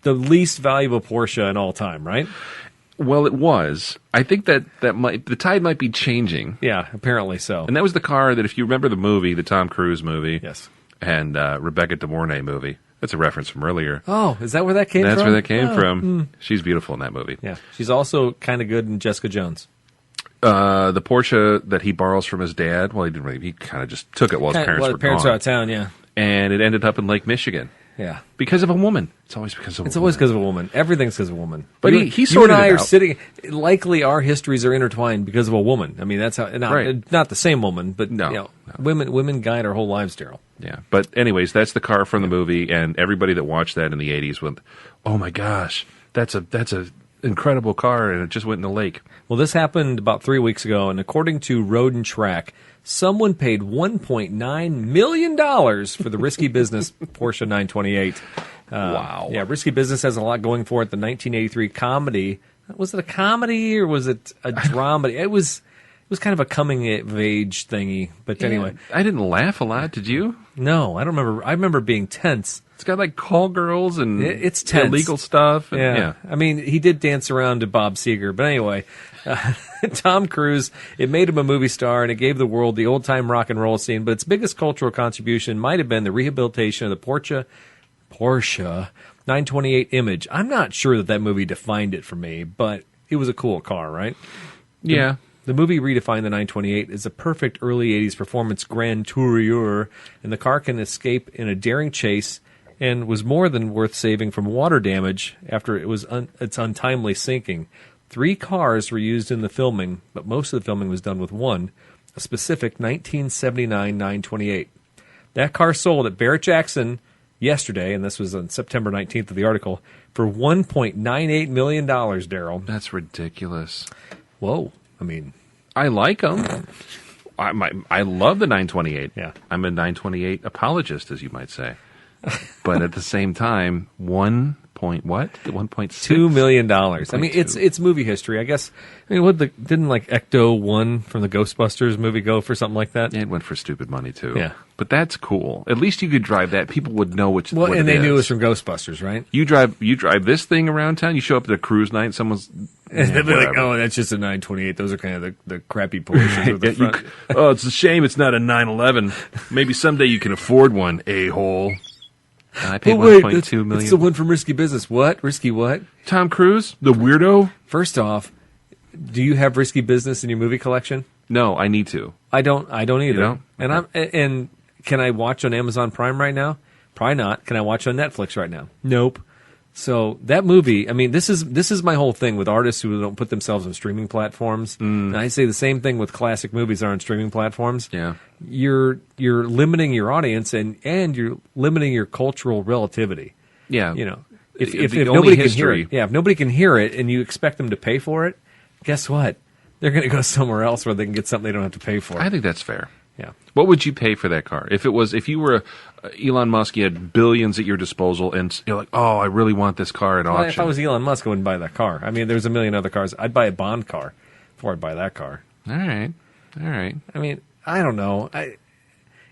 the least valuable Porsche in all time, right? Well, it was. I think that the tide might be changing. Yeah, apparently so. And that was the car that, if you remember the movie, the Tom Cruise movie, yes, and Rebecca De Mornay movie. That's a reference from earlier. Oh, is that where that came from? That's where that came from. She's beautiful in that movie. Yeah, she's also kind of good in Jessica Jones. The Porsche that he borrows from his dad, well, he didn't really, he kind of just took it while his parents were parents gone. are out of town, yeah. And it ended up in Lake Michigan. Yeah. Because of a woman. It's always because of a woman. It's always because of a woman. Everything's because of a woman. But he you sorted and I it are out. sitting, likely our histories are intertwined because of a woman. I mean, that's how, not the same woman, but no. Women guide our whole lives, Daryl. Yeah. But anyways, that's the car from the movie, and everybody that watched that in the 80s went, oh my gosh, that's a incredible car, and it just went in the lake. Well, this happened about 3 weeks ago, and according to Road and Track, someone paid $1.9 million for the risky business Porsche 928. Wow. Yeah, risky business has a lot going for it. The 1983 comedy. Was it a comedy or was it a dramedy? It was kind of a coming of age thingy. But anyway, I didn't laugh a lot. Did you? No, I don't remember. I remember being tense. It's got like call girls and it's tense. Illegal stuff. And, yeah. I mean, he did dance around to Bob Seger. But anyway, Tom Cruise, it made him a movie star, and it gave the world the old-time rock and roll scene. But its biggest cultural contribution might have been the rehabilitation of the Porsche 928 image. I'm not sure that movie defined it for me, but it was a cool car, right? Yeah. The movie redefined the 928 as a perfect early 80s performance grand tourer, and the car can escape in a daring chase and was more than worth saving from water damage after it was its untimely sinking. 3 cars were used in the filming, but most of the filming was done with one, a specific 1979 928. That car sold at Barrett-Jackson yesterday, and this was on September 19th of the article, for $1.98 million, Daryl. That's ridiculous. Whoa. I mean, I like them. I love the 928. Yeah. I'm a 928 apologist, as you might say. But at the same time, $1.6 million. I mean, it's movie history, I guess. I mean, didn't like Ecto 1 from the Ghostbusters movie go for something like that? It went for stupid money too. Yeah, but that's cool. At least you could drive that. People would know what. Well, what and they is. knew it was from Ghostbusters, right? You drive this thing around town. You show up at a cruise night. And someone's they'll be like, "Oh, that's just a 928. Those are kind of the crappy Porsches with the front." Oh, it's a shame it's not a 911. Maybe someday you can afford one, a-hole. And I paid $1.2 million. It's the one from Risky Business. What? Risky what? Tom Cruise, the weirdo. First off, do you have Risky Business in your movie collection? No, I need to. I don't either. You don't? And can I watch on Amazon Prime right now? Probably not. Can I watch on Netflix right now? Nope. So that movie, I mean, this is my whole thing with artists who don't put themselves on streaming platforms. And I say the same thing with classic movies that are on streaming platforms. Yeah. You're limiting your audience and you're limiting your cultural relativity. Yeah. You know, if only nobody can hear history. it, if nobody can hear it and you expect them to pay for it, guess what? They're going to go somewhere else where they can get something they don't have to pay for. I think that's fair. Yeah. What would you pay for that car? If you were Elon Musk, you had billions at your disposal, and you're like, oh, I really want this car at auction. If I was Elon Musk, I wouldn't buy that car. I mean, there's a million other cars. I'd buy a Bond car before I'd buy that car. All right. I mean, I don't know.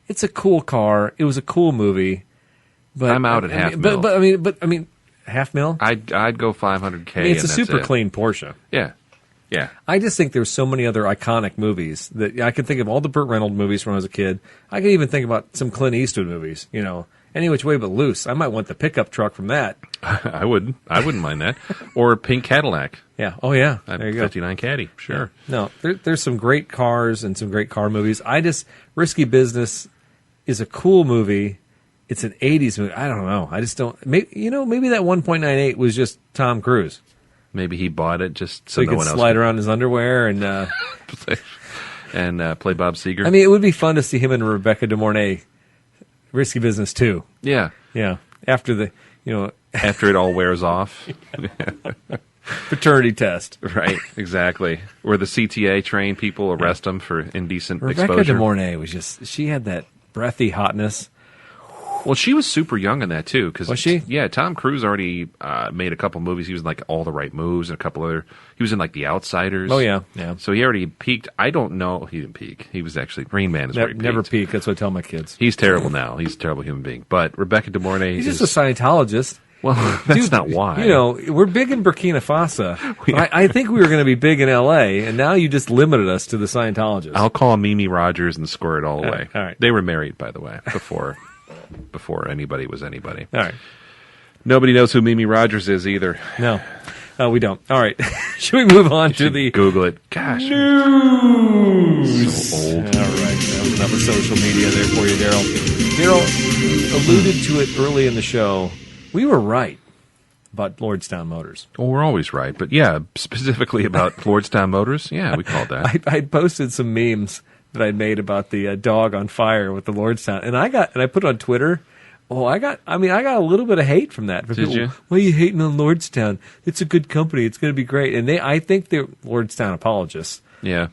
It's a cool car. It was a cool movie. But I'm out at half mil. But I mean, half mil? I'd go $500K. I mean, it's a super clean Porsche. Yeah. Yeah. I just think there's so many other iconic movies that I can think of all the Burt Reynolds movies from when I was a kid. I can even think about some Clint Eastwood movies, you know. Any Which Way But Loose. I might want the pickup truck from that. I wouldn't mind that. Or a pink Cadillac. Yeah. Oh, yeah. There you go. 59 Caddy. Sure. Yeah. No, there's some great cars and some great car movies. Risky Business is a cool movie, it's an 80s movie. I don't know. I just don't. Maybe that 1.98 was just Tom Cruise. Maybe he bought it just so he no could one else slide around his underwear and play Bob Seger. I mean, it would be fun to see him and Rebecca De Mornay, Risky Business 2. Yeah. After after it all wears off. Paternity test. Right, exactly. Or the CTA train people arrest them for indecent Rebecca exposure. De Mornay she had that breathy hotness. Well, she was super young in that, too. Was she? Yeah, Tom Cruise already made a couple movies. He was in, like, All the Right Moves and a couple other... He was in, like, The Outsiders. Oh, yeah. So he already peaked. I don't know. He didn't peak. He was actually... Rain Man is where he peaked. Never peak. That's what I tell my kids. He's terrible now. He's a terrible human being. But Rebecca De Mornay He's just a Scientologist. Well, that's not why. We're big in Burkina Faso. I think we were going to be big in L.A., and now you just limited us to the Scientologists. I'll call Mimi Rogers and score it all away. All right. They were married, by the way, before anybody was anybody. All right. Nobody knows who Mimi Rogers is either. No, we don't. All right. Should we move on to the... Google it. Gosh. News. So old. All right. That was enough of social media there for you, Daryl. Daryl alluded to it early in the show. We were right about Lordstown Motors. Well, we're always right. But yeah, specifically about Lordstown Motors, yeah, we called that. I posted some memes that I'd made about the dog on fire with the Lordstown, and I put it on Twitter. Oh, I got a little bit of hate from that. Did you? Why are you hating on Lordstown? It's a good company. It's going to be great. And I think they're Lordstown apologists. Yeah.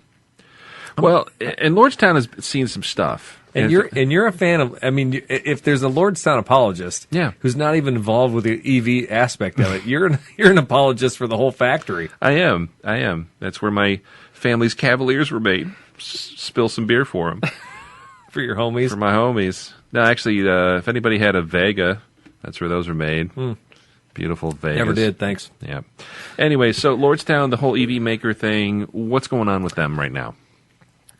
Well, and Lordstown has seen some stuff. And you're a fan of. I mean, if there's a Lordstown apologist, who's not even involved with the EV aspect of it, you're an apologist for the whole factory. I am. That's where my family's Cavaliers were made. Spill some beer for them. For your homies. For my homies. No, actually, if anybody had a Vega, that's where those were made. Beautiful Vegas. Never did. Thanks. Yeah. Anyway, so Lordstown, the whole EV maker thing. What's going on with them right now?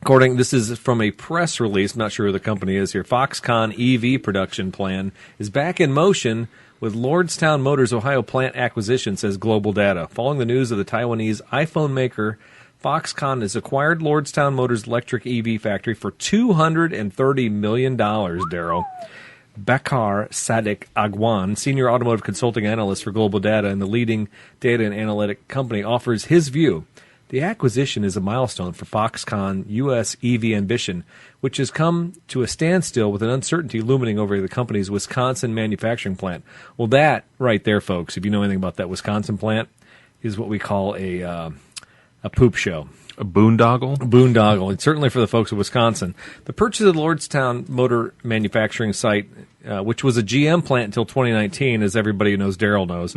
This is from a press release. I'm not sure who the company is here. Foxconn EV production plan is back in motion with Lordstown Motors Ohio plant acquisition, says Global Data. Following the news of the Taiwanese iPhone maker, Foxconn has acquired Lordstown Motors electric EV factory for $230 million, Daryl. Bakar Sadiq Agwan, senior automotive consulting analyst for Global Data and the leading data and analytic company, offers his view. The acquisition is a milestone for Foxconn U.S. EV ambition, which has come to a standstill with an uncertainty looming over the company's Wisconsin manufacturing plant. Well, that right there, folks, if you know anything about that Wisconsin plant, is what we call a poop show. A boondoggle? Boondoggle. And certainly for the folks of Wisconsin. The purchase of the Lordstown motor manufacturing site, which was a GM plant until 2019, as everybody who knows Daryl knows,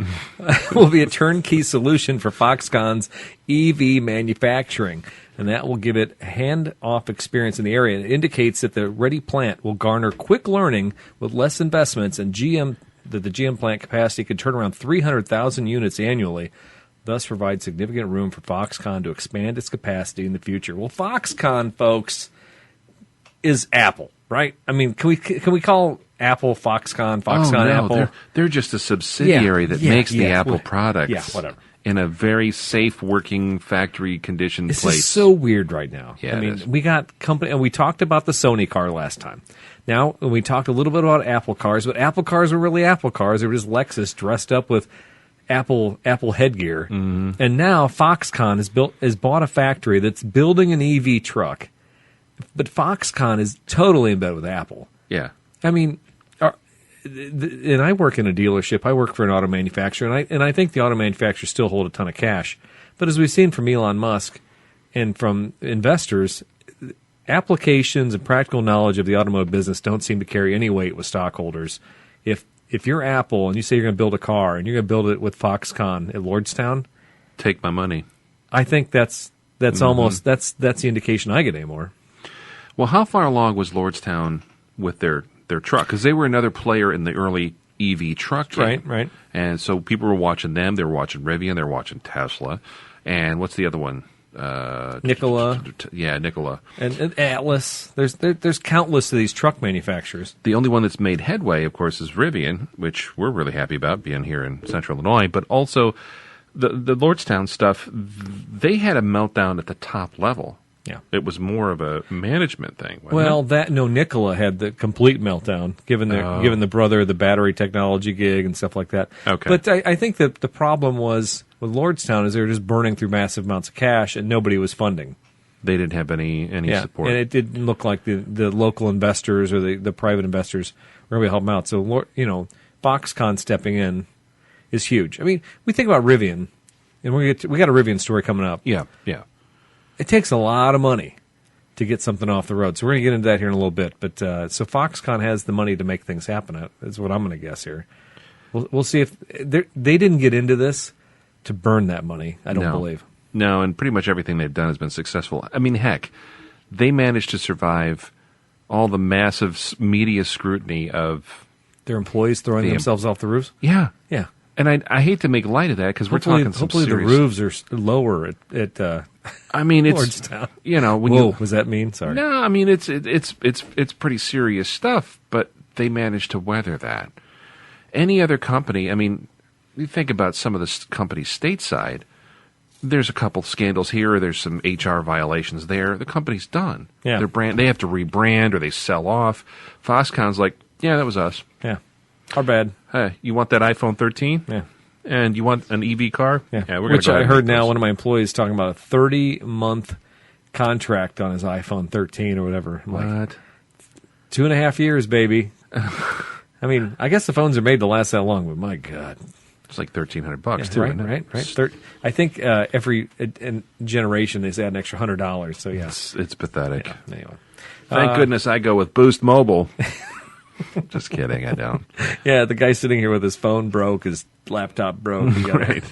will be a turnkey solution for Foxconn's EV manufacturing. And that will give it hand-off experience in the area. It indicates that the ready plant will garner quick learning with less investments, and that the GM plant capacity could turn around 300,000 units annually, thus provide significant room for Foxconn to expand its capacity in the future. Well, Foxconn, folks, is Apple, right? I mean, can we call Apple Foxconn, Apple? They're just a subsidiary that makes the Apple products. Yeah, whatever. In a very safe working factory condition this place. This is so weird right now. Yeah, I mean, we got company, and we talked about the Sony car last time. Now, we talked a little bit about Apple cars, but Apple cars were really Apple cars. They were just Lexus dressed up with Apple headgear. Mm-hmm. And now Foxconn has bought a factory that's building an EV truck. But Foxconn is totally in bed with Apple. Yeah. I mean, and I work in a dealership. I work for an auto manufacturer, and I think the auto manufacturers still hold a ton of cash. But as we've seen from Elon Musk and from investors, applications and practical knowledge of the automotive business don't seem to carry any weight with stockholders. If you're Apple and you say you're going to build a car and you're going to build it with Foxconn at Lordstown, take my money. I think that's almost that's the indication I get anymore. Well, how far along was Lordstown with their truck? Because they were another player in the early EV truck game. Right. And so people were watching them. They were watching Rivian. They were watching Tesla. And what's the other one? Nikola. Yeah, Nikola. And Atlas. There's countless of these truck manufacturers. The only one that's made headway, of course, is Rivian, which we're really happy about being here in Central Illinois. But also the Lordstown stuff, they had a meltdown at the top level. Yeah. It was more of a management thing. Well, wasn't Nikola had the complete meltdown, given the brother the battery technology gig and stuff like that. Okay. But I think that the problem was with Lordstown is they were just burning through massive amounts of cash and nobody was funding. they didn't have any support. And it didn't look like the local investors or the private investors were going to help them out. So, Foxconn stepping in is huge. I mean, we think about Rivian, and we got a Rivian story coming up. Yeah. It takes a lot of money to get something off the road. So we're going to get into that here in a little bit. But so Foxconn has the money to make things happen. That's what I'm going to guess here. We'll see if they didn't get into this to burn that money. I don't believe. No, and pretty much everything they've done has been successful. I mean, heck, they managed to survive all the massive media scrutiny of their employees throwing themselves off the roofs. Yeah. And I hate to make light of that because we're talking some hopefully serious... the roofs are lower at I mean, it's Lordstown. When Whoa, was that mean? Sorry. No, I mean it's pretty serious stuff, but they managed to weather that. Any other company, I mean, you think about some of the companies stateside. There's a couple scandals here, or there's some HR violations there. The company's done. Yeah. Their brand, they have to rebrand or they sell off. Foxconn's like, yeah, that was us. Yeah. Our bad. Hey, you want that iPhone 13? Yeah. And you want an EV car? Yeah. We're Which go I heard now one of my employees talking about a 30-month contract on his iPhone 13 or whatever. I'm like, 2.5 years, baby. I mean, I guess the phones are made to last that long, but my God. It's like $1,300 too, isn't it? Right. I think every generation they add an extra $100. So yeah, it's pathetic. Yeah, anyway, thank goodness I go with Boost Mobile. Just kidding, I don't. Yeah, the guy sitting here with his phone broke, his laptop broke. Right.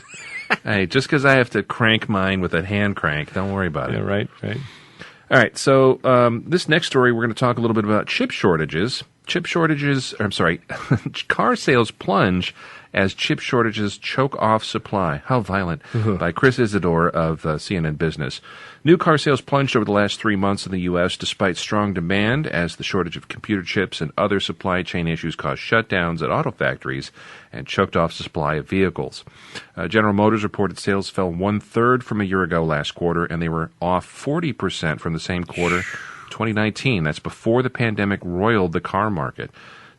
Hey, just because I have to crank mine with a hand crank, don't worry about it. Right. All right. So this next story, we're going to talk a little bit about chip shortages. Car sales plunge as chip shortages choke off supply. How violent. By Chris Isidore of CNN Business. New car sales plunged over the last 3 months in the U.S. despite strong demand as the shortage of computer chips and other supply chain issues caused shutdowns at auto factories and choked off supply of vehicles. General Motors reported sales fell 1/3 from a year ago last quarter, and they were off 40% from the same quarter 2019. That's before the pandemic roiled the car market.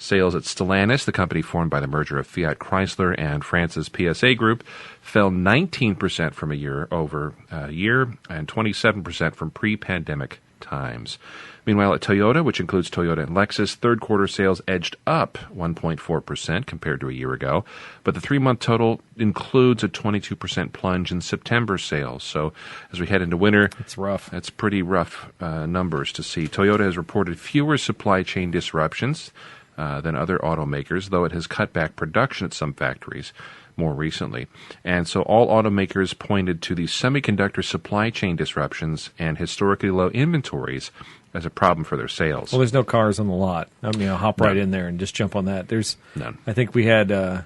Sales at Stellantis, the company formed by the merger of Fiat Chrysler and France's PSA Group, fell 19% from a year over year and 27% from pre-pandemic times. Meanwhile, at Toyota, which includes Toyota and Lexus, third quarter sales edged up 1.4% compared to a year ago, but the 3-month total includes a 22% plunge in September sales. So as we head into winter, it's rough. It's pretty rough numbers to see. Toyota has reported fewer supply chain disruptions than other automakers, though it has cut back production at some factories more recently. And so all automakers pointed to the semiconductor supply chain disruptions and historically low inventories as a problem for their sales. Well, there's no cars on the lot. I mean, I'll hop right in there and just jump on that. There's none. I think we had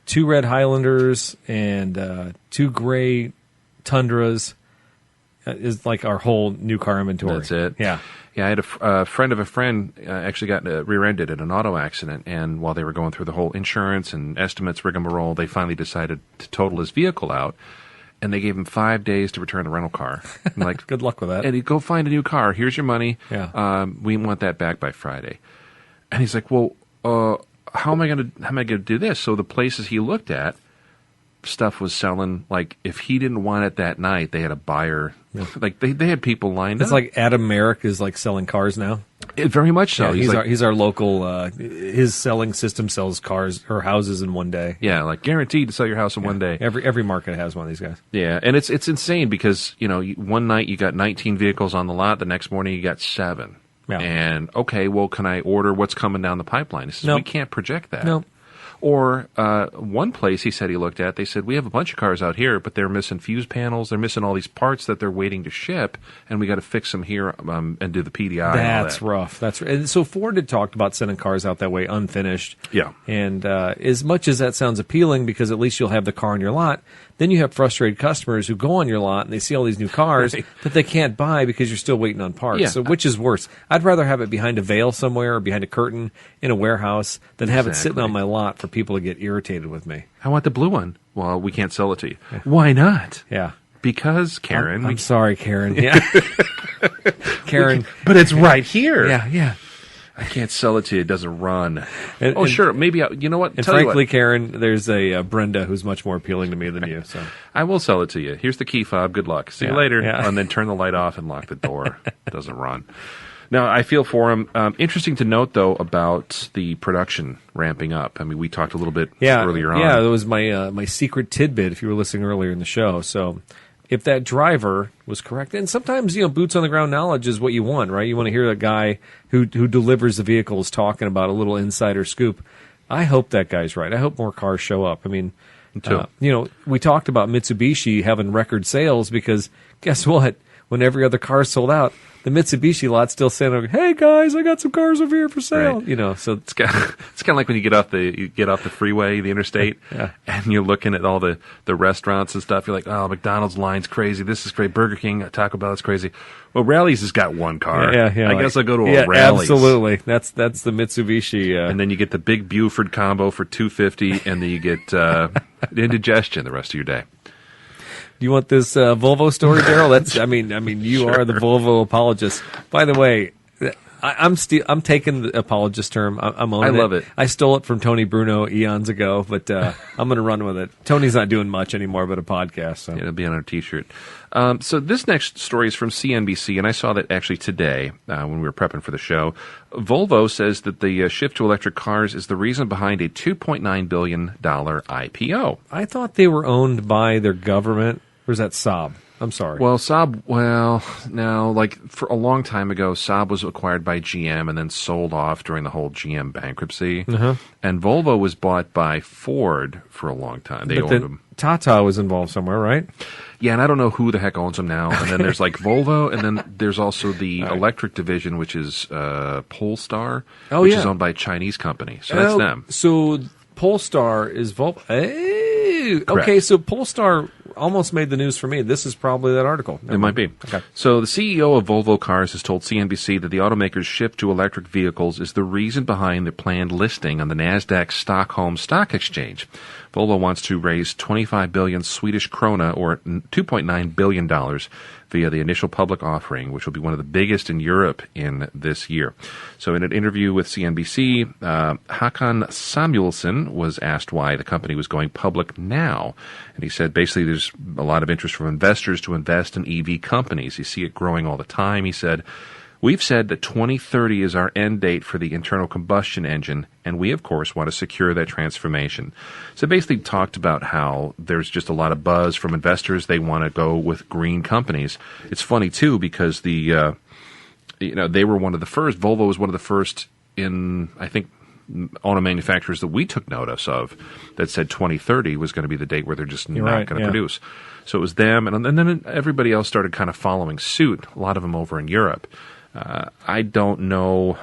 2 red Highlanders and 2 gray Tundras. Is like our whole new car inventory. That's it. Yeah, I had a friend of a friend actually got rear-ended in an auto accident, and while they were going through the whole insurance and estimates rigmarole, they finally decided to total his vehicle out, and they gave him 5 days to return the rental car. I'm like, good luck with that. And he'd go find a new car. Here's your money. Yeah. We want that back by Friday. And he's like, well, how am I going to do this? So the places he looked at, stuff was selling. Like if he didn't want it that night, they had a buyer. Yeah. Like they had people lined up. It's like Adam Merrick is like selling cars now. Very much so. Yeah, he's our local. His selling system sells cars or houses in one day. Yeah, like guaranteed to sell your house in one day. Every market has one of these guys. Yeah, and it's insane because one night you got 19 vehicles on the lot, the next morning you got 7. Yeah. And okay, well, can I order what's coming down the pipeline? He says, nope. We can't project that. No. Or one place he said he looked at, they said, we have a bunch of cars out here, but they're missing fuse panels. They're missing all these parts that they're waiting to ship, and we got to fix them here and do the PDI. That's rough. And so Ford had talked about sending cars out that way unfinished. Yeah. And as much as that sounds appealing, because at least you'll have the car on your lot, then you have frustrated customers who go on your lot and they see all these new cars that they can't buy because you're still waiting on parts. Yeah. So which is worse? I'd rather have it behind a veil somewhere or behind a curtain in a warehouse than have it sitting on my lot for people to get irritated with me. I want the blue one. Well, we can't sell it to you. Yeah. Why not? Yeah. Because, Karen... I'm sorry, Karen. Yeah. Karen. But it's right here. Yeah. I can't sell it to you. It doesn't run. And, sure. Maybe, you know what? And frankly, Karen, there's a Brenda who's much more appealing to me than you. So I will sell it to you. Here's the key fob. Good luck. See you later. Yeah. And then turn the light off and lock the door. It doesn't run. Now, I feel for him. Interesting to note, though, about the production ramping up. I mean, we talked a little bit earlier on. Yeah, that was my secret tidbit if you were listening earlier in the show. So if that driver was correct, and sometimes, boots on the ground knowledge is what you want, right? You want to hear a guy who delivers the vehicles talking about a little insider scoop. I hope that guy's right. I hope more cars show up. I mean, we talked about Mitsubishi having record sales because guess what? When every other car sold out, the Mitsubishi lot's still saying, "Hey guys, I got some cars over here for sale." Right. So it's kind of like when you get off the freeway, the interstate, and you're looking at all the restaurants and stuff. You're like, "Oh, McDonald's line's crazy. This is great. Burger King, Taco Bell is crazy." Well, Rally's has got one car. Yeah. I guess I'll go to a Rally's. Absolutely. That's the Mitsubishi. And then you get the big Buford combo for $250, and then you get indigestion the rust of your day. Do you want this Volvo story, Daryl? You are the Volvo apologist. By the way, I'm taking the apologist term. I'm owning it. I love it. I stole it from Tony Bruno eons ago, but I'm going to run with it. Tony's not doing much anymore but a podcast. So. Yeah, it'll be on our T-shirt. So this next story is from CNBC, and I saw that actually today when we were prepping for the show. Volvo says that the shift to electric cars is the reason behind a $2.9 billion IPO. I thought they were owned by their government. Or is that Saab? I'm sorry. Well, Saab, for a long time ago, Saab was acquired by GM and then sold off during the whole GM bankruptcy. Uh-huh. And Volvo was bought by Ford for a long time. They owned them. Tata was involved somewhere, right? Yeah, and I don't know who the heck owns them now. And then there's like Volvo, and then there's also the electric division, which is Polestar, which is owned by a Chinese company. So that's them. So Polestar is Volvo. Okay, so Polestar almost made the news for me. This is probably that article. It might be. Okay. So the CEO of Volvo Cars has told CNBC that the automaker's shift to electric vehicles is the reason behind the planned listing on the Nasdaq Stockholm Stock Exchange. Volvo wants to raise 25 billion Swedish krona, or $2.9 billion, via the initial public offering, which will be one of the biggest in Europe in this year. So in an interview with CNBC, Håkan Samuelsson was asked why the company was going public now. And he said basically there's a lot of interest from investors to invest in EV companies. You see it growing all the time. He said, "We've said that 2030 is our end date for the internal combustion engine, and we, of course, want to secure that transformation." So basically talked about how there's just a lot of buzz from investors. They want to go with green companies. It's funny, too, because they were one of the first. Volvo was one of the first in, I think, auto manufacturers that we took notice of that said 2030 was going to be the date where they're just not going to produce. So it was them, and then everybody else started kind of following suit, a lot of them over in Europe. I don't know.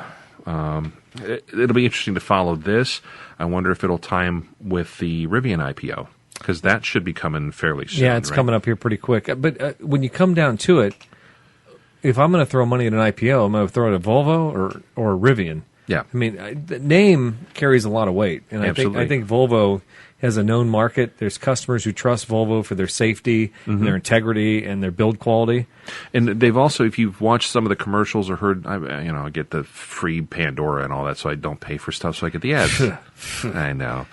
It'll be interesting to follow this. I wonder if it'll time with the Rivian IPO, because that should be coming fairly soon. Yeah, it's coming up here pretty quick. But when you come down to it, if I'm going to throw money at an IPO, I'm going to throw it at Volvo or Rivian. Yeah. I mean, the name carries a lot of weight. And I think Volvo has a known market. There's customers who trust Volvo for their safety, and their integrity, and their build quality. And they've also, if you've watched some of the commercials or heard, I get the free Pandora and all that, so I don't pay for stuff, so I get the ads. I know.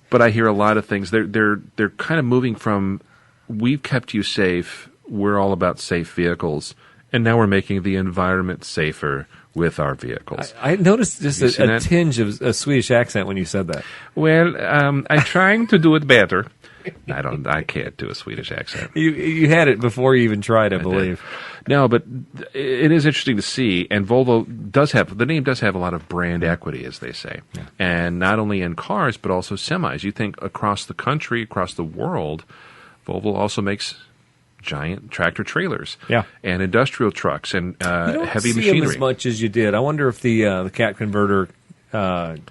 But I hear a lot of things. They're kind of moving from, we've kept you safe, we're all about safe vehicles, and now we're making the environment safer with our vehicles. I noticed just a tinge of a Swedish accent when you said that. Well, I'm trying to do it better. I can't do a Swedish accent. You had it before you even tried, I believe. No, but it is interesting to see, and Volvo the name does have a lot of brand equity, as they say. Yeah. And not only in cars, but also semis. You think across the country, across the world, Volvo also makes giant tractor trailers, and industrial trucks, and heavy machinery. You don't see them as much as you did. I wonder if the cat converter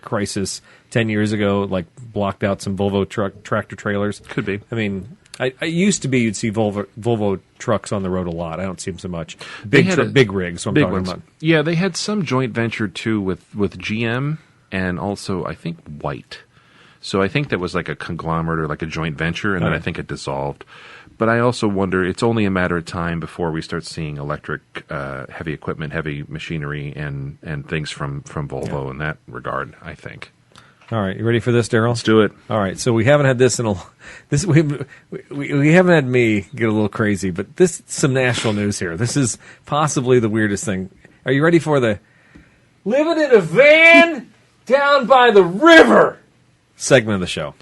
crisis 10 years ago blocked out some Volvo tractor trailers. Could be. I mean, I used to be you'd see Volvo trucks on the road a lot. I don't see them so much. Big rigs. So I'm talking about. Yeah, they had some joint venture too with GM and also I think White. So I think that was like a conglomerate or like a joint venture, and then I think it dissolved. But I also wonder, it's only a matter of time before we start seeing electric heavy equipment, heavy machinery, and things from Volvo in that regard, I think. All right, you ready for this, Daryl? Let's do it. All right, so we haven't had this in we haven't had me get a little crazy, but this is some national news here. This is possibly the weirdest thing. Are you ready for the living in a van down by the river segment of the show?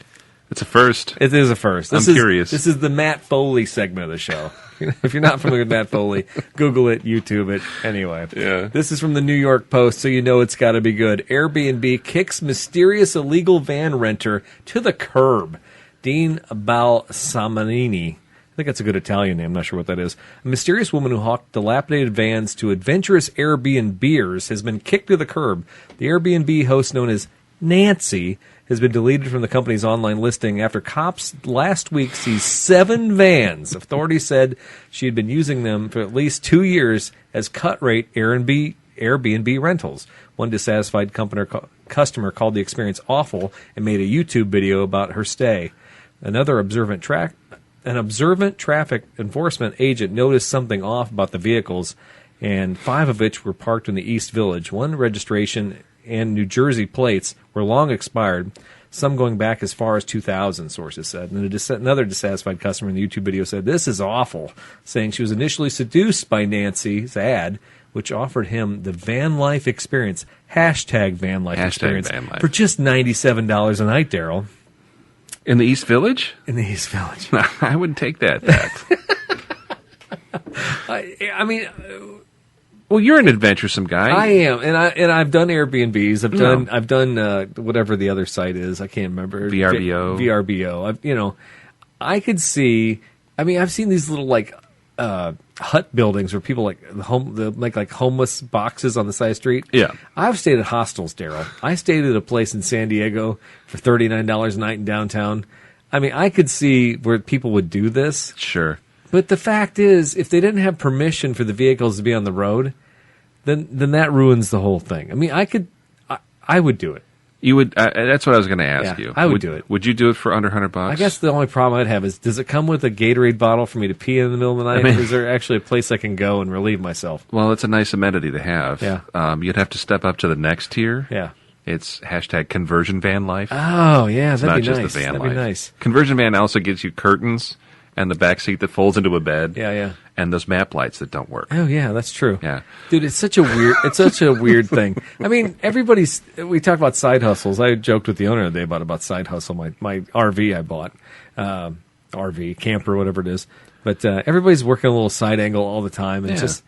It's a first. It is a first. I'm curious. This is the Matt Foley segment of the show. If you're not familiar with Matt Foley, Google it, YouTube it. Anyway, This is from the New York Post, so you know it's got to be good. Airbnb kicks mysterious illegal van renter to the curb. Dean Balsamanini. I think that's a good Italian name. I'm not sure what that is. A mysterious woman who hawked dilapidated vans to adventurous Airbnbers has been kicked to the curb. The Airbnb host, known as Nancy, has been deleted from the company's online listing after cops last week seized 7 vans. Authorities said she had been using them for at least 2 years as cut-rate Airbnb rentals. One dissatisfied customer called the experience awful and made a YouTube video about her stay. An observant traffic enforcement agent noticed something off about the vehicles, and 5 of which were parked in the East Village. One registration and New Jersey plates were long expired, some going back as far as 2000, sources said. And another dissatisfied customer in the YouTube video said, "This is awful," saying she was initially seduced by Nancy's ad, which offered him the Vanlife experience, #Vanlife experience, Vanlife. for just $97 a night, Daryl. In the East Village? In the East Village. I wouldn't take that. I mean... Well, you're an adventuresome guy. I am, and I've done Airbnbs. I've done whatever the other site is. I can't remember. VRBO. I could see. I mean, I've seen these little hut buildings where people make homeless boxes on the side of the street. Yeah, I've stayed at hostels, Daryl. I stayed at a place in San Diego for $39 a night in downtown. I mean, I could see where people would do this. Sure. But the fact is, if they didn't have permission for the vehicles to be on the road, then that ruins the whole thing. I mean, I would do it. You would. That's what I was going to ask you. I would do it. Would you do it for under $100? I guess the only problem I'd have is, does it come with a Gatorade bottle for me to pee in the middle of the night? Or is there actually a place I can go and relieve myself? Well, it's a nice amenity to have. Yeah. You'd have to step up to the next tier. Yeah. It's #conversion van life. Oh, yeah, that'd be nice. Just the van that'd life. be nice. Conversion van also gives you curtains and the back seat that folds into a bed. Yeah. And those map lights that don't work. Oh yeah, that's true. Yeah, dude, it's such a weird thing. I mean, we talk about side hustles. I joked with the owner today about side hustle. My RV I bought, RV camper, whatever it is. But everybody's working a little side angle all the time, and just,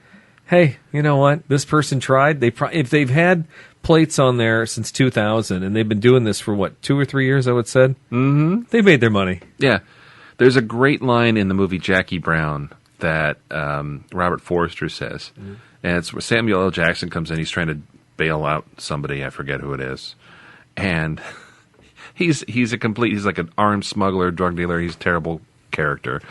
hey, you know what? This person tried. If they've had plates on there since 2000, and they've been doing this for 2 or 3 years, I would say. Mm-hmm. They made their money. Yeah. There's a great line in the movie Jackie Brown that Robert Forster says. Mm-hmm. And it's where Samuel L. Jackson comes in. He's trying to bail out somebody. I forget who it is. And he's like an armed smuggler, drug dealer. He's a terrible character.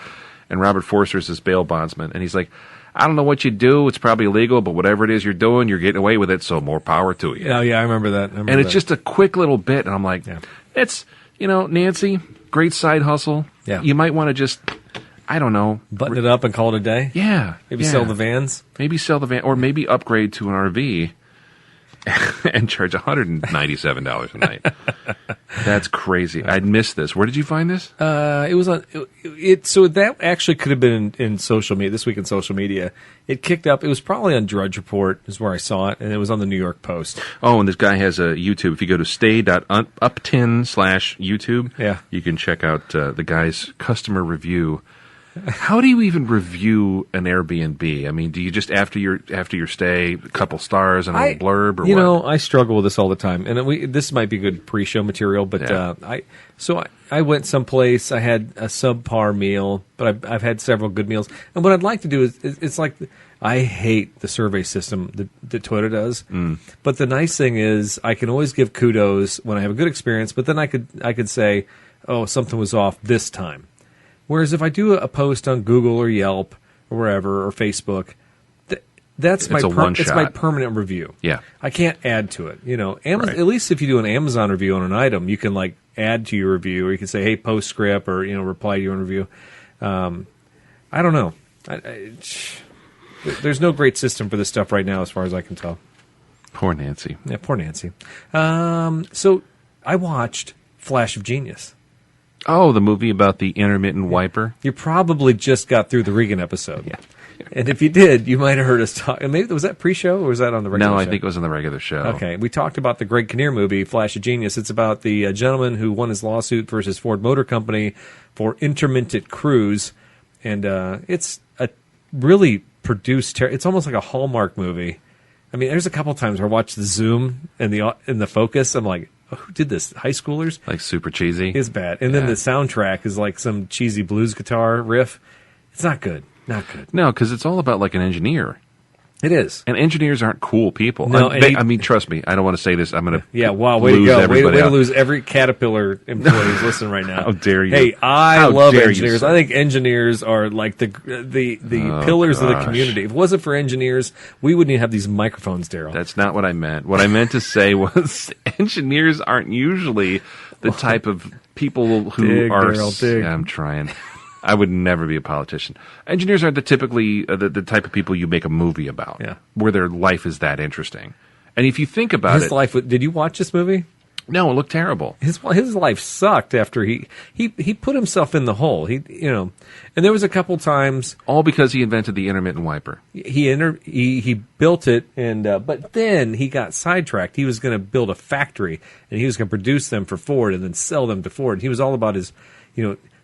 And Robert Forster's this bail bondsman. And he's like, I don't know what you do. It's probably illegal, but whatever it is you're doing, you're getting away with it, so more power to you. Oh, yeah, I remember that. It's just a quick little bit. And I'm like, it's, Nancy, great side hustle. Yeah. You might want to just, I don't know. Button it up and call it a day? Yeah. Maybe sell the vans? Maybe sell the van, or maybe upgrade to an RV and charge $197 a night. That's crazy. I'd missed this. Where did you find this? It was on it. So that actually could have been in social media. This week in social media, it kicked up. It was probably on Drudge Report, is where I saw it, and it was on the New York Post. Oh, and this guy has a YouTube. If you go to stay.uptin/YouTube, you can check out the guy's customer review. How do you even review an Airbnb? I mean, do you just after your stay, a couple stars and a little blurb, or what? I struggle with this all the time, and this might be good pre-show material. But I went someplace. I had a subpar meal, but I've had several good meals. And what I'd like to do is, it's like, I hate the survey system that Toyota does. But the nice thing is, I can always give kudos when I have a good experience. But then I could say, oh, something was off this time. Whereas if I do a post on Google or Yelp or wherever, or Facebook, it's my permanent review. Yeah, I can't add to it. Amazon, right. At least if you do an Amazon review on an item, you can add to your review, or you can say, hey, postscript, or reply to your own review. I don't know. There's no great system for this stuff right now, as far as I can tell. Poor Nancy. Yeah, poor Nancy. So I watched Flash of Genius. Oh, the movie about the intermittent wiper? You probably just got through the Regan episode. Yeah. And if you did, you might have heard us talk. Maybe was that pre-show, or was that on the regular show? No, I think it was on the regular show. Okay. We talked about the Greg Kinnear movie, Flash of Genius. It's about the gentleman who won his lawsuit versus Ford Motor Company for intermittent cruise. And it's a really produced... it's almost like a Hallmark movie. I mean, there's a couple times where I watch the zoom and the focus. I'm like, oh, who did this? High schoolers? Like super cheesy? It's bad. And then the soundtrack is like some cheesy blues guitar riff. It's not good. Not good. No, because it's all about like an engineer. It is. And engineers aren't cool people. No, I mean, trust me. I don't want to say this. I'm going to way to go. Way to lose every Caterpillar employee who's listening right now. How dare you? Hey, I love engineers. I think engineers are like the pillars of the community. If it wasn't for engineers, we wouldn't even have these microphones, Daryl. That's not what I meant. What I meant to say was engineers aren't usually the type of people who are... Daryl, I'm trying. I would never be a politician. Engineers are typically the type of people you make a movie about, where their life is that interesting. And if you think about his life, did you watch this movie? No, it looked terrible. His life sucked after he put himself in the hole. And there was a couple times, all because he invented the intermittent wiper. He built it, and but then he got sidetracked. He was going to build a factory, and he was going to produce them for Ford and then sell them to Ford. He was all about his,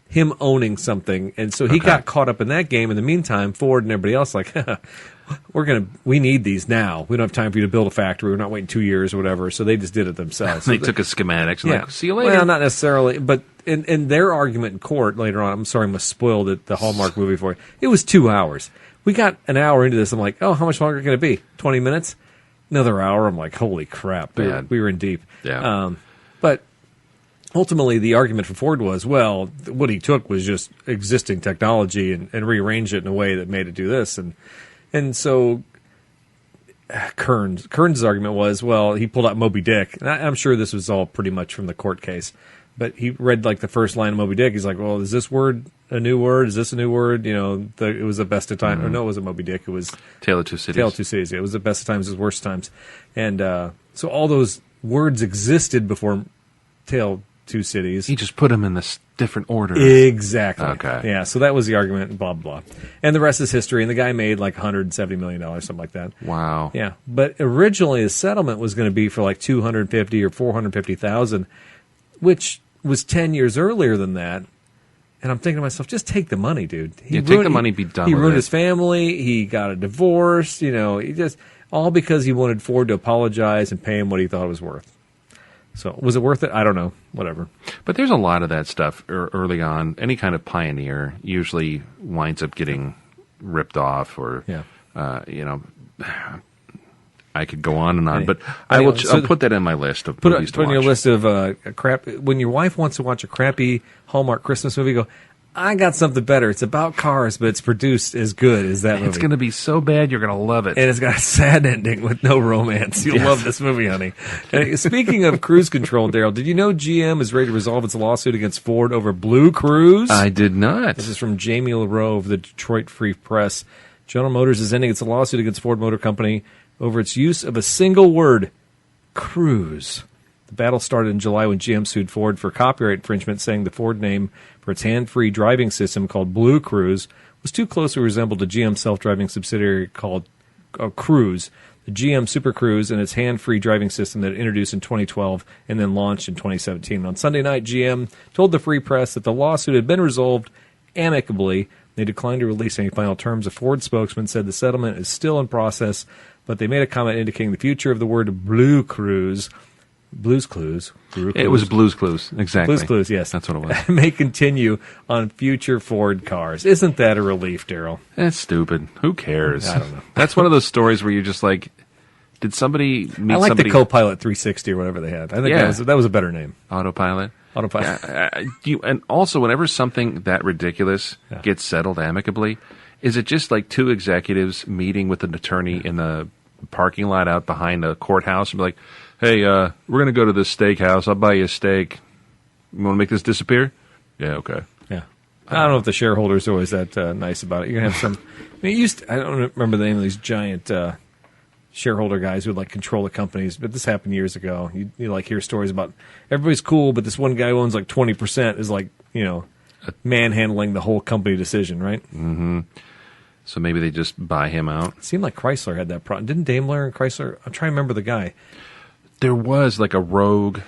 him owning something, and so he got caught up in that game. In the meantime, Ford and everybody else like, we need these now. We don't have time for you to build a factory. We're not waiting 2 years or whatever. So they just did it themselves. They took a schematics and like, see you later. Well, not necessarily, but in their argument in court later on, I'm sorry, I must spoil the Hallmark movie for you. It was 2 hours. We got an hour into this. I'm like, oh, how much longer can it be? 20 minutes? Another hour? I'm like, holy crap. We were in deep. Yeah. But ultimately, the argument for Ford was, well, what he took was just existing technology and rearranged it in a way that made it do this. And so Kearns' argument was, well, he pulled out Moby Dick. And I'm sure this was all pretty much from the court case. But he read like the first line of Moby Dick. He's like, well, is this word a new word? Is this a new word? It was the best of times. Or no, it wasn't Moby Dick. It was Tale of Two Cities. Tale of Two Cities. It was the best of times, the worst times. And so all those words existed before Tale Two Cities. He just put them in this different order. Exactly. Okay. Yeah, so that was the argument, blah, blah, blah. And the rest is history. And the guy made like $170 million, something like that. Wow. Yeah. But originally the settlement was going to be for like $250,000 or $450,000, which was 10 years earlier than that. And I'm thinking to myself, just take the money, dude. Take the money, be done with it. He ruined his family. He got a divorce. He just, all because he wanted Ford to apologize and pay him what he thought it was worth. So was it worth it? I don't know. Whatever. But there's a lot of that stuff early on. Any kind of pioneer usually winds up getting ripped off, or I could go on and on. But I'll put that in my list of movies to watch. Put in your list of crap. When your wife wants to watch a crappy Hallmark Christmas movie, go, I got something better. It's about cars, but it's produced as good as that movie. It's going to be so bad, you're going to love it. And it's got a sad ending with no romance. You'll love this movie, honey. Speaking of cruise control, Daryl, did you know GM is ready to resolve its lawsuit against Ford over Blue Cruise? I did not. This is from Jamie LaRoe of the Detroit Free Press. General Motors is ending its lawsuit against Ford Motor Company over its use of a single word, cruise. The battle started in July when GM sued Ford for copyright infringement, saying the Ford name for its hand-free driving system called Blue Cruise was too closely resembled a GM self-driving subsidiary called Cruise, the GM Super Cruise, and its hand-free driving system that it introduced in 2012 and then launched in 2017. On Sunday night, GM told the Free Press that the lawsuit had been resolved amicably. They declined to release any final terms. A Ford spokesman said the settlement is still in process, but they made a comment indicating the future of the word Blue Cruise. Blues Clues. It was Blues Clues, exactly. Blues Clues, yes. That's what it was. May continue on future Ford cars. Isn't that a relief, Daryl? That's stupid. Who cares? I don't know. That's one of those stories where you're just like, did somebody meet I like somebody? the Copilot 360 or whatever they had. I think that was a better name. Autopilot. Autopilot. And also, whenever something that ridiculous gets settled amicably, is it just like two executives meeting with an attorney in the parking lot out behind a courthouse and be like, hey, we're going to go to this steakhouse. I'll buy you a steak. You want to make this disappear? Yeah, okay. Yeah. I don't know if the shareholders are always that nice about it. You're going to have some... I mean, I don't remember the name of these giant shareholder guys who would, like, control the companies, but this happened years ago. You like, hear stories about everybody's cool, but this one guy who owns, like, 20% is, like, manhandling the whole company decision, right? Mm-hmm. So maybe they just buy him out. It seemed like Chrysler had that problem. Didn't Daimler and Chrysler... I'm trying to remember the guy. There was like a rogue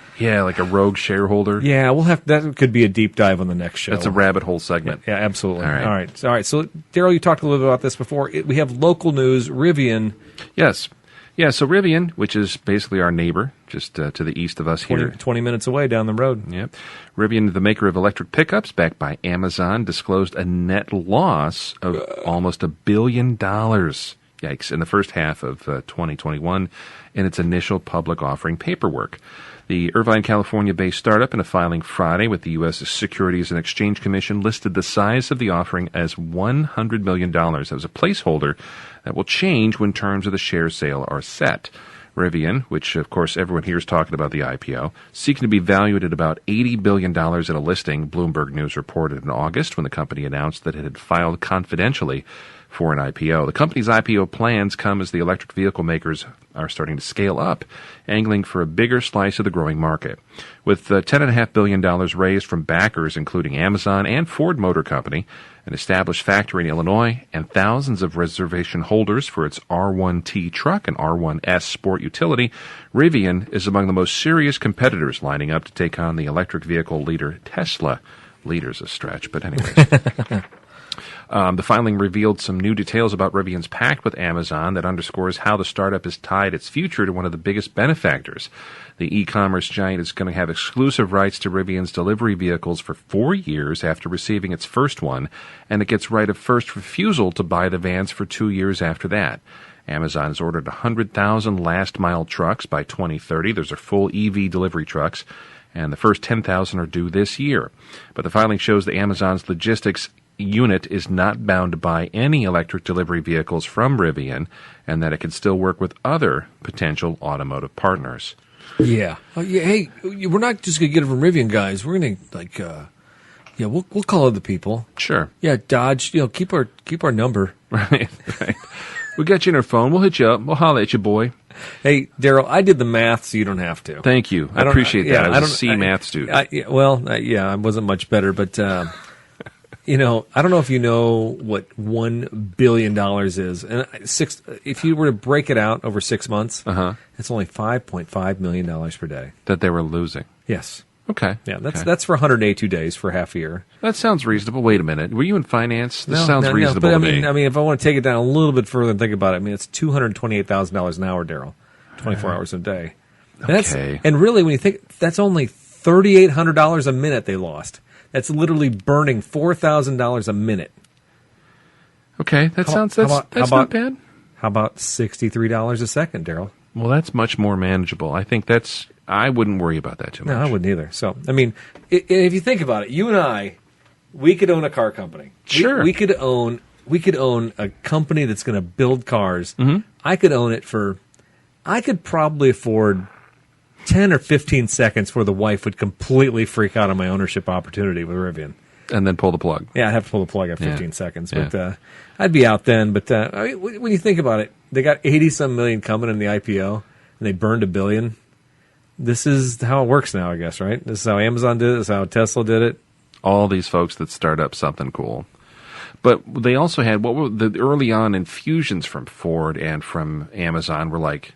shareholder. Yeah, that could be a deep dive on the next show. That's a rabbit hole segment. Yeah, absolutely. All right. So, Daryl, you talked a little bit about this before. We have local news. Rivian. Yes. Yeah, so Rivian, which is basically our neighbor, just to the east of us here. 20 minutes away down the road. Yep. Rivian, the maker of electric pickups, backed by Amazon, disclosed a net loss of almost $1 billion. Yikes, in the first half of 2021 in its initial public offering paperwork. The Irvine, California-based startup, in a filing Friday with the U.S. Securities and Exchange Commission, listed the size of the offering as $100 million as a placeholder that will change when terms of the share sale are set. Rivian, which, of course, everyone here is talking about the IPO, seeking to be valued at about $80 billion at a listing, Bloomberg News reported in August when the company announced that it had filed confidentially for an IPO. The company's IPO plans come as the electric vehicle makers are starting to scale up, angling for a bigger slice of the growing market. With $10.5 billion raised from backers, including Amazon and Ford Motor Company, an established factory in Illinois, and thousands of reservation holders for its R1T truck and R1S sport utility, Rivian is among the most serious competitors lining up to take on the electric vehicle leader Tesla. Leader's a stretch, but anyways. The filing revealed some new details about Rivian's pact with Amazon that underscores how the startup has tied its future to one of the biggest benefactors. The e-commerce giant is going to have exclusive rights to Rivian's delivery vehicles for 4 years after receiving its first one, and it gets right of first refusal to buy the vans for 2 years after that. Amazon has ordered 100,000 last-mile trucks by 2030. Those are full EV delivery trucks, and the first 10,000 are due this year. But the filing shows that Amazon's logistics unit is not bound to buy any electric delivery vehicles from Rivian, and that it can still work with other potential automotive partners. Yeah. Hey, we're not just going to get it from Rivian, guys. We're going to, we'll call other people. Sure. Yeah, Dodge, keep our number. Right. We got you in our phone. We'll hit you up. We'll holler at you, boy. Hey, Daryl, I did the math, so you don't have to. Thank you. I appreciate that. I was a C math student. I wasn't much better, but... I don't know if you know what $1 billion is. And if you were to break it out over 6 months, it's only $5.5 million per day. That they were losing. Yes. Okay. Yeah, that's for 182 days for half a year. That sounds reasonable. Wait a minute. Were you in finance? This sounds reasonable to me. I mean, if I want to take it down a little bit further and think about it, it's $228,000 an hour, Daryl. 24 hours a day. And and really, when you think, that's only $3,800 a minute they lost. That's literally burning $4,000 a minute. Okay, that's not bad. How about $63 a second, Daryl? Well, that's much more manageable. I think I wouldn't worry about that too much. No, I wouldn't either. So, if you think about it, you and I, we could own a car company. Sure. We could own a company that's going to build cars. Mm-hmm. I could probably afford 10 or 15 seconds where the wife would completely freak out on my ownership opportunity with Rivian. And then pull the plug. Yeah, I'd have to pull the plug at 15 seconds. But I'd be out then. But when you think about it, they got 80-some million coming in the IPO, and they burned $1 billion. This is how it works now, I guess, right? This is how Amazon did it. This is how Tesla did it. All these folks that start up something cool. But they also had, what were the early on infusions from Ford and from Amazon were like,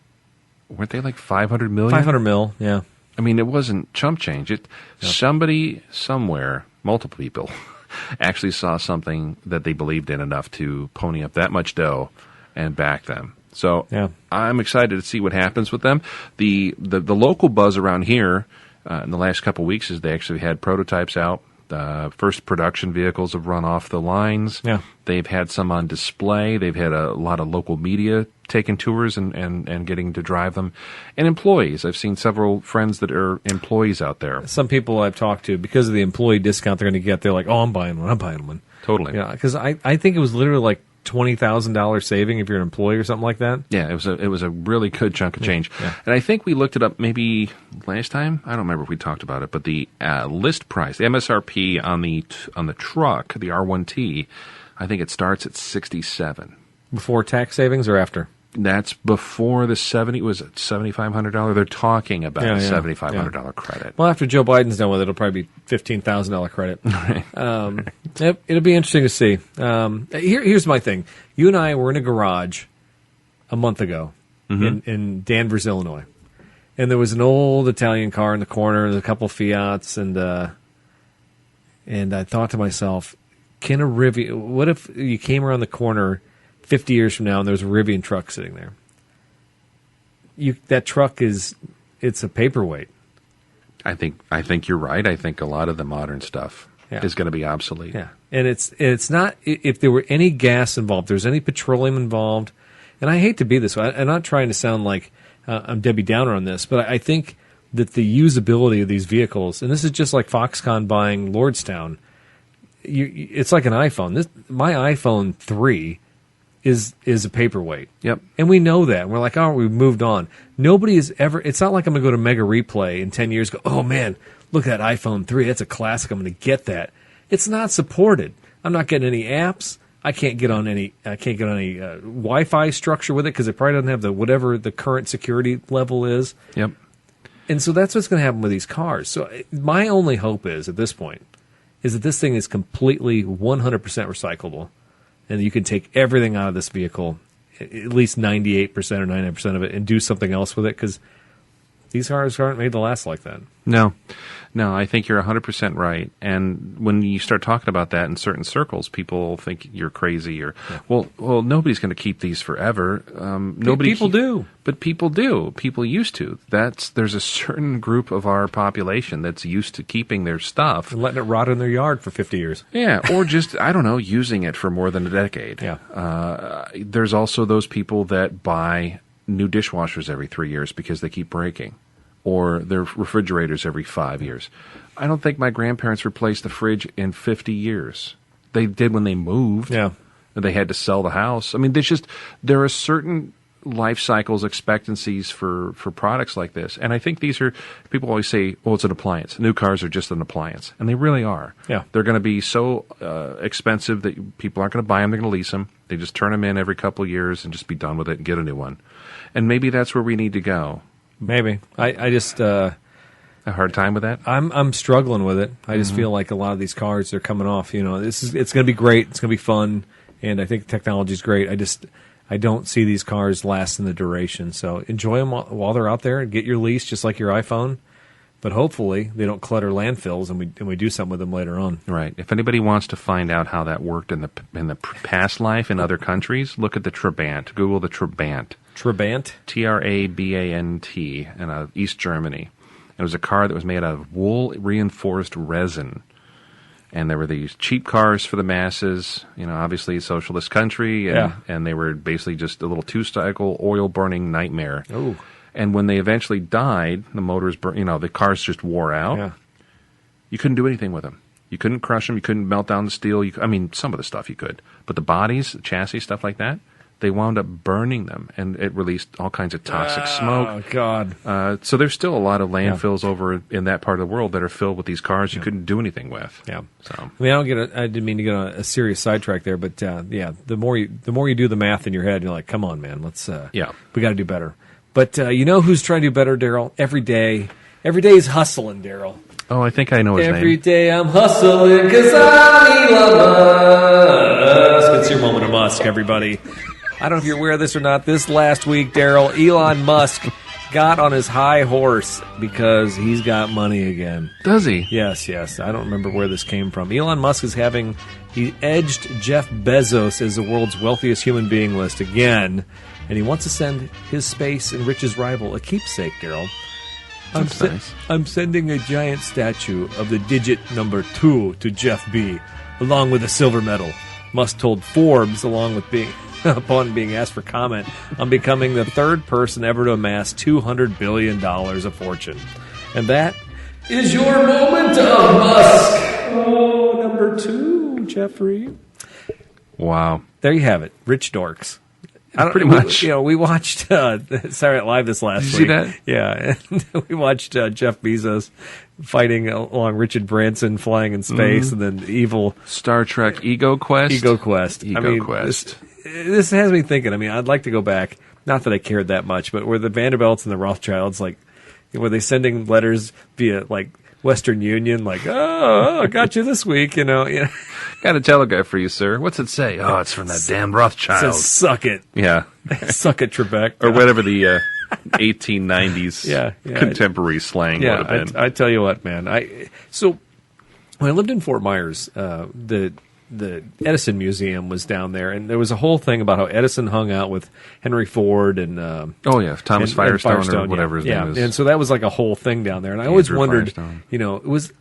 weren't they like 500 million? 500 mil, yeah. I mean, it wasn't chump change. Somebody somewhere, multiple people, actually saw something that they believed in enough to pony up that much dough and back them. So I'm excited to see what happens with them. The local buzz around here in the last couple of weeks is they actually had prototypes out. First production vehicles have run off the lines. Yeah. They've had some on display. They've had a lot of local media taking tours and getting to drive them. And employees. I've seen several friends that are employees out there. Some people I've talked to, because of the employee discount they're going to get, they're like, oh, I'm buying one. Totally. Yeah, because I think it was literally like $20,000 saving if you're an employee or something like that. Yeah, it was a really good chunk of change. Yeah. And I think we looked it up maybe last time. I don't remember if we talked about it, but the list price, the MSRP on the truck, the R1T, I think it starts at $67,000. Before tax savings or after? That's before the $7,500. They're talking about a $7,500 credit. Well, after Joe Biden's done with it, it'll probably be $15,000 credit. Yep, it'll be interesting to see. Here's my thing. You and I were in a garage a month ago in Danvers, Illinois, and there was an old Italian car in the corner, and a couple Fiats, and I thought to myself, can a Rivian? What if you came around the corner 50 years from now, and there's a Rivian truck sitting there? That truck it's a paperweight. I think you're right. I think a lot of the modern stuff is going to be obsolete. Yeah, and it's not, if there were any gas involved, there's any petroleum involved, and I hate to be this way. I'm not trying to sound like I'm Debbie Downer on this, but I think that the usability of these vehicles, and this is just like Foxconn buying Lordstown, it's like an iPhone. My iPhone 3 is a paperweight. Yep. And we know that. We're like, oh, we've moved on. Nobody is ever, it's not like I'm going to go to Mega Replay in 10 years and go, oh man, look at that iPhone 3. That's a classic. I'm going to get that. It's not supported. I'm not getting any apps. I can't get on any Wi-Fi structure with it because it probably doesn't have whatever the current security level is. Yep. And so that's what's going to happen with these cars. So my only hope is, at this point, is that this thing is completely 100% recyclable. And you can take everything out of this vehicle, at least 98% or 99% of it, and do something else with it, because these cars aren't made to last like that. No, I think you're 100% right. And when you start talking about that in certain circles, people think you're crazy. Well, nobody's going to keep these forever. People do. But people do. People used to. There's a certain group of our population that's used to keeping their stuff. And letting it rot in their yard for 50 years. Yeah, or just, I don't know, using it for more than a decade. Yeah. There's also those people that buy new dishwashers every 3 years because they keep breaking, or their refrigerators every 5 years. I don't think my grandparents replaced the fridge in 50 years. They did when they moved. Yeah. They had to sell the house. I mean, there are certain life cycles, expectancies for products like this. And I think people always say, well, it's an appliance. New cars are just an appliance. And they really are. Yeah. They're going to be so expensive that people aren't going to buy them. They're going to lease them. They just turn them in every couple of years and just be done with it and get a new one. And maybe that's where we need to go. Maybe. I just a hard time with that. I'm struggling with it. I just feel like a lot of these cars are coming off. It's going to be great. It's going to be fun, and I think the technology is great. I don't see these cars lasting the duration. So enjoy them while they're out there, and get your lease just like your iPhone. But hopefully they don't clutter landfills, and we do something with them later on. Right. If anybody wants to find out how that worked in the past life in other countries, look at the Trabant. Google the Trabant. Trabant? Trabant in East Germany. It was a car that was made out of wool-reinforced resin. And there were these cheap cars for the masses, obviously a socialist country, and they were basically just a little two-cycle, oil-burning nightmare. Oh. And when they eventually died, the motors the cars just wore out. Yeah. You couldn't do anything with them. You couldn't crush them. You couldn't melt down the steel. Some of the stuff you could. But the bodies, the chassis, stuff like that, they wound up burning them, and it released all kinds of toxic smoke. Oh, God. So there's still a lot of landfills over in that part of the world that are filled with these cars you couldn't do anything with. Yeah. So I didn't mean to get on a serious sidetrack there, but the more you do the math in your head, you're like, come on, man, we got to do better. But who's trying to do better, Daryl? Every day is hustling, Daryl. Oh, I think I know his name. Every day I'm hustling because I'm Elon Musk. It's your moment of Musk, everybody. I don't know if you're aware of this or not. This last week, Daryl, Elon Musk got on his high horse because he's got money again. Does he? Yes. I don't remember where this came from. Elon Musk he edged Jeff Bezos as the world's wealthiest human being list again, and he wants to send his space and riches rival a keepsake, Daryl. Nice. I'm sending a giant statue of the digit number 2 to Jeff B, along with a silver medal. Musk told Forbes, upon being asked for comment on becoming the third person ever to amass $200 billion of fortune. And that is your moment of Musk. Oh, number 2, Jeffrey. Wow. There you have it. Rich dorks. Pretty much. We watched Saturday Night Live this last week. Did you see that? Yeah. And we watched Jeff Bezos fighting along Richard Branson flying in space, and then evil Star Trek Ego Quest. Ego Quest. Quest. This has me thinking. I mean, I'd like to go back. Not that I cared that much, but were the Vanderbilts and the Rothschilds, like, were they sending letters via, like, Western Union, like, I got you this week, Yeah. Got a telegraph for you, sir. What's it say? Oh, it's from that damn Rothschild. Says, suck it. Yeah. Suck it, Trebek. Or whatever the 1890s Yeah, contemporary slang would have been. I tell you what, man. So when I lived in Fort Myers, the Edison Museum was down there, and there was a whole thing about how Edison hung out with Henry Ford and Thomas Firestone or whatever his name is. And so that was like a whole thing down there. And I always wondered, Firestone. It was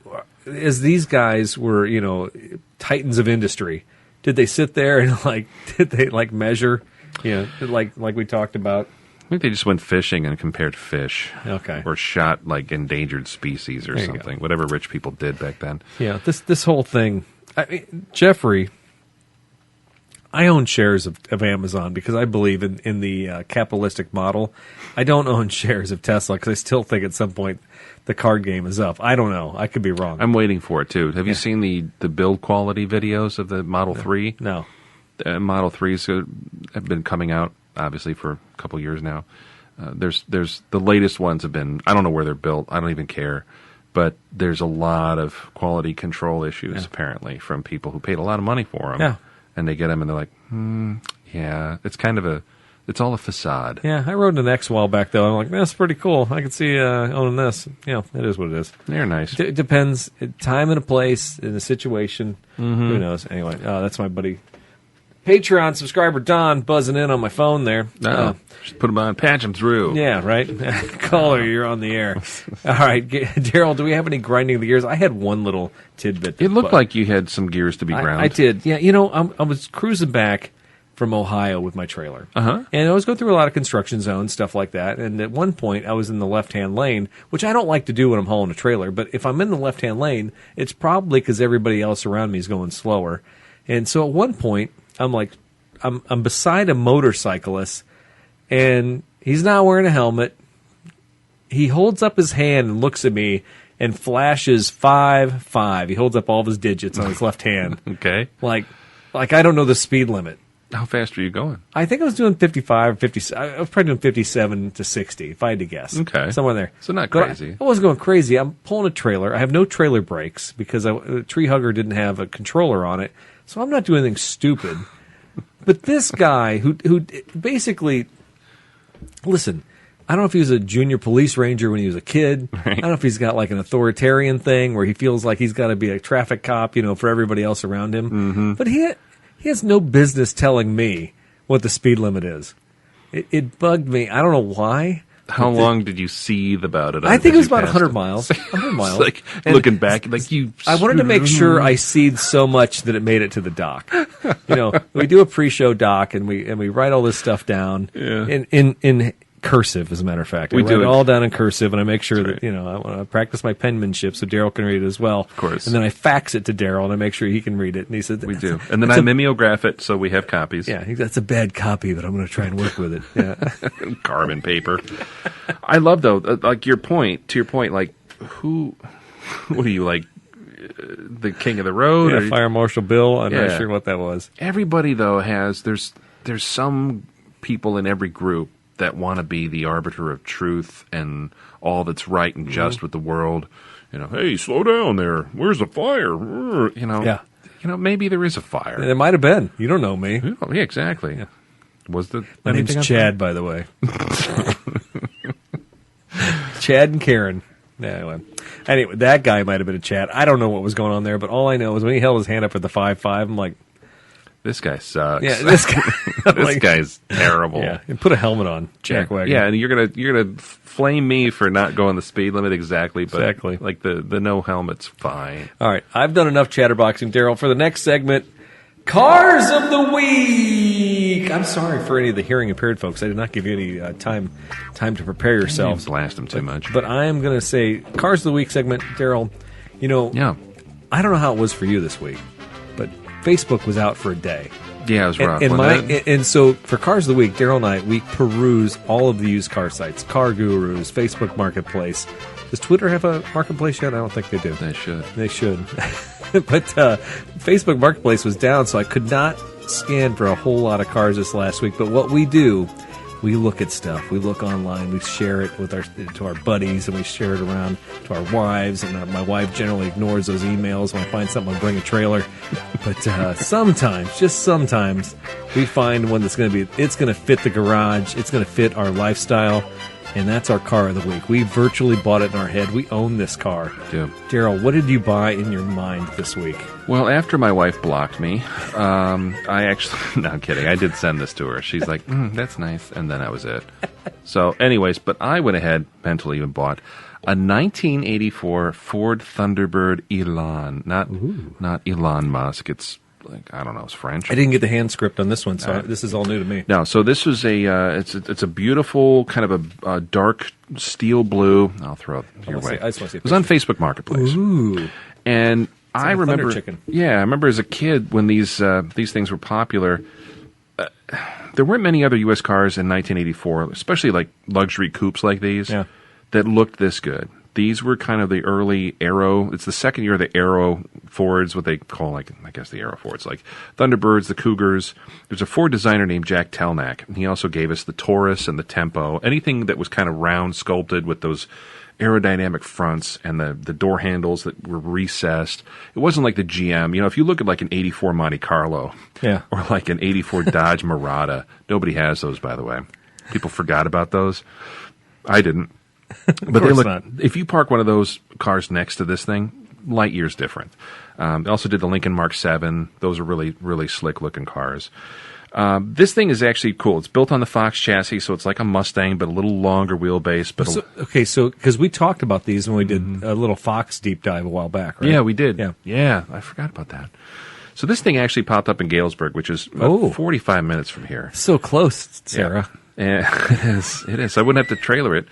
as these guys were, titans of industry. Did they sit there and did they measure, like we talked about? I think they just went fishing and compared fish. Okay. Or shot endangered species or something. Whatever rich people did back then. Yeah. This whole thing. I mean, Jeffrey, I own shares of Amazon because I believe in the capitalistic model. I don't own shares of Tesla because I still think at some point the card game is up. I don't know. I could be wrong. I'm waiting for it, too. Have you seen the build quality videos of the Model 3? No. Model 3s have been coming out, obviously, for a couple years now. There's the latest ones have been, I don't know where they're built. I don't even care. But there's a lot of quality control issues, apparently, from people who paid a lot of money for them. Yeah. And they get them and they're like, it's kind of it's all a facade. Yeah, I rode an X a while back, though. I'm like, that's pretty cool. I could see owning this. It is what it is. They're nice. It depends. Time and a place, in a situation. Who knows? Anyway, that's my buddy Patreon subscriber Don buzzing in on my phone there. Just put them on, patch them through. Yeah, right. Caller, you're on the air. All right, Daryl, do we have any grinding of the gears? I had one little tidbit. It looked like you had some gears to be ground. I did. Yeah, I was cruising back from Ohio with my trailer. Uh-huh. And I was going through a lot of construction zones, stuff like that. And at one point, I was in the left-hand lane, which I don't like to do when I'm hauling a trailer. But if I'm in the left-hand lane, it's probably because everybody else around me is going slower. And so at one point, I'm like, I'm beside a motorcyclist, and he's not wearing a helmet. He holds up his hand and looks at me and flashes 5-5. He holds up all of his digits on his left hand. Okay. Like I don't know the speed limit. How fast were you going? I think I was doing 55 or 50. I was probably doing 57 to 60, if I had to guess. Okay. Somewhere there. So not crazy. I wasn't going crazy. I'm pulling a trailer. I have no trailer brakes because the tree hugger didn't have a controller on it. So I'm not doing anything stupid. But this guy who basically, listen, I don't know if he was a junior police ranger when he was a kid. Right. I don't know if he's got like an authoritarian thing where he feels like he's got to be a traffic cop, for everybody else around him. Mm-hmm. But he has no business telling me what the speed limit is. It bugged me. I don't know why. How long did you seethe about it? I think it was about 100 miles. 100 miles. Like, looking back, like you... I wanted to make sure I seethed so much that it made it to the dock. We do a pre-show doc, and we write all this stuff down in cursive, as a matter of fact. I write it all down in cursive, and I make sure that, I want to practice my penmanship so Daryl can read it as well. Of course. And then I fax it to Daryl, and I make sure he can read it. And he said... We do. And then I mimeograph it, so we have copies. Yeah, that's a bad copy, but I'm going to try and work with it. Yeah. Carbon paper. I love, though, to your point, like, what are you, like, the king of the road? Yeah, Fire Marshal Bill. I'm not sure what that was. Everybody, though, there's some people in every group that want to be the arbiter of truth and all that's right and just with the world. Hey, slow down there. Where's the fire? Yeah. Maybe there is a fire. There might have been. You don't know me. Yeah, exactly. Yeah. My name's Chad, by the way. Chad and Karen. Anyway, that guy might have been a Chad. I don't know what was going on there, but all I know is when he held his hand up for the 5-5, I'm like, this guy sucks. Yeah, this guy. This guy's terrible. Yeah, and put a helmet on, jackwagon. Yeah, and you're gonna flame me for not going the speed limit exactly. But exactly. Like the no helmet's fine. All right, I've done enough chatterboxing, Daryl. For the next segment, Cars of the Week. I'm sorry for any of the hearing impaired folks. I did not give you any time to prepare yourselves. Blast them too much. But I am going to say Cars of the Week segment, Daryl. Yeah. I don't know how it was for you this week, but Facebook was out for a day. Yeah, it was rough. And so for Cars of the Week, Daryl and I, we peruse all of the used car sites, Car Gurus, Facebook Marketplace. Does Twitter have a marketplace yet? I don't think they do. They should. They should. But Facebook Marketplace was down, so I could not scan for a whole lot of cars this last week. But what we do, we look at stuff. We look online. We share it with to our buddies, and we share it around to our wives. And my wife generally ignores those emails when I find something. I'll bring a trailer. But sometimes, just sometimes, we find one that's going to be. It's going to fit the garage. It's going to fit our lifestyle. And that's our car of the week. We virtually bought it in our head. We own this car. Yeah. Daryl, what did you buy in your mind this week? Well, after my wife blocked me, I actually... No, I'm kidding. I did send this to her. She's like, that's nice. And then that was it. So, anyways, but I went ahead mentally and bought a 1984 Ford Thunderbird Elon. Not Elon Musk. It's... like, I don't know, it's French. I didn't get the hand script on this one, so this is all new to me. No, so this was it's a beautiful kind of a dark steel blue. I'll throw it your way. I just want to see it was on Facebook Marketplace. Ooh. And I remember, chicken. Yeah, I remember as a kid when these things were popular. There weren't many other U.S. cars in 1984, especially like luxury coupes like these, that looked this good. These were kind of the early Aero. It's the second year of the Aero Fords, what they call, like, I guess the Aero Fords, like Thunderbirds, the Cougars. There's a Ford designer named Jack Telnack, and he also gave us the Taurus and the Tempo. Anything that was kind of round sculpted with those aerodynamic fronts and the door handles that were recessed. It wasn't like the GM. You know, if you look at like an 84 Monte Carlo or like an 84 Dodge Murata, nobody has those, by the way. People forgot about those. I didn't. But they look, if you park one of those cars next to this thing, light years different. They also did the Lincoln Mark 7. Those are really, really slick-looking cars. This thing is actually cool. It's built on the Fox chassis, so it's like a Mustang, but a little longer wheelbase. But so because we talked about these when we did a little Fox deep dive a while back, right? Yeah, we did. Yeah, I forgot about that. So this thing actually popped up in Galesburg, which is 45 minutes from here. So close, Sarah. Yeah, it is. I wouldn't have to trailer it.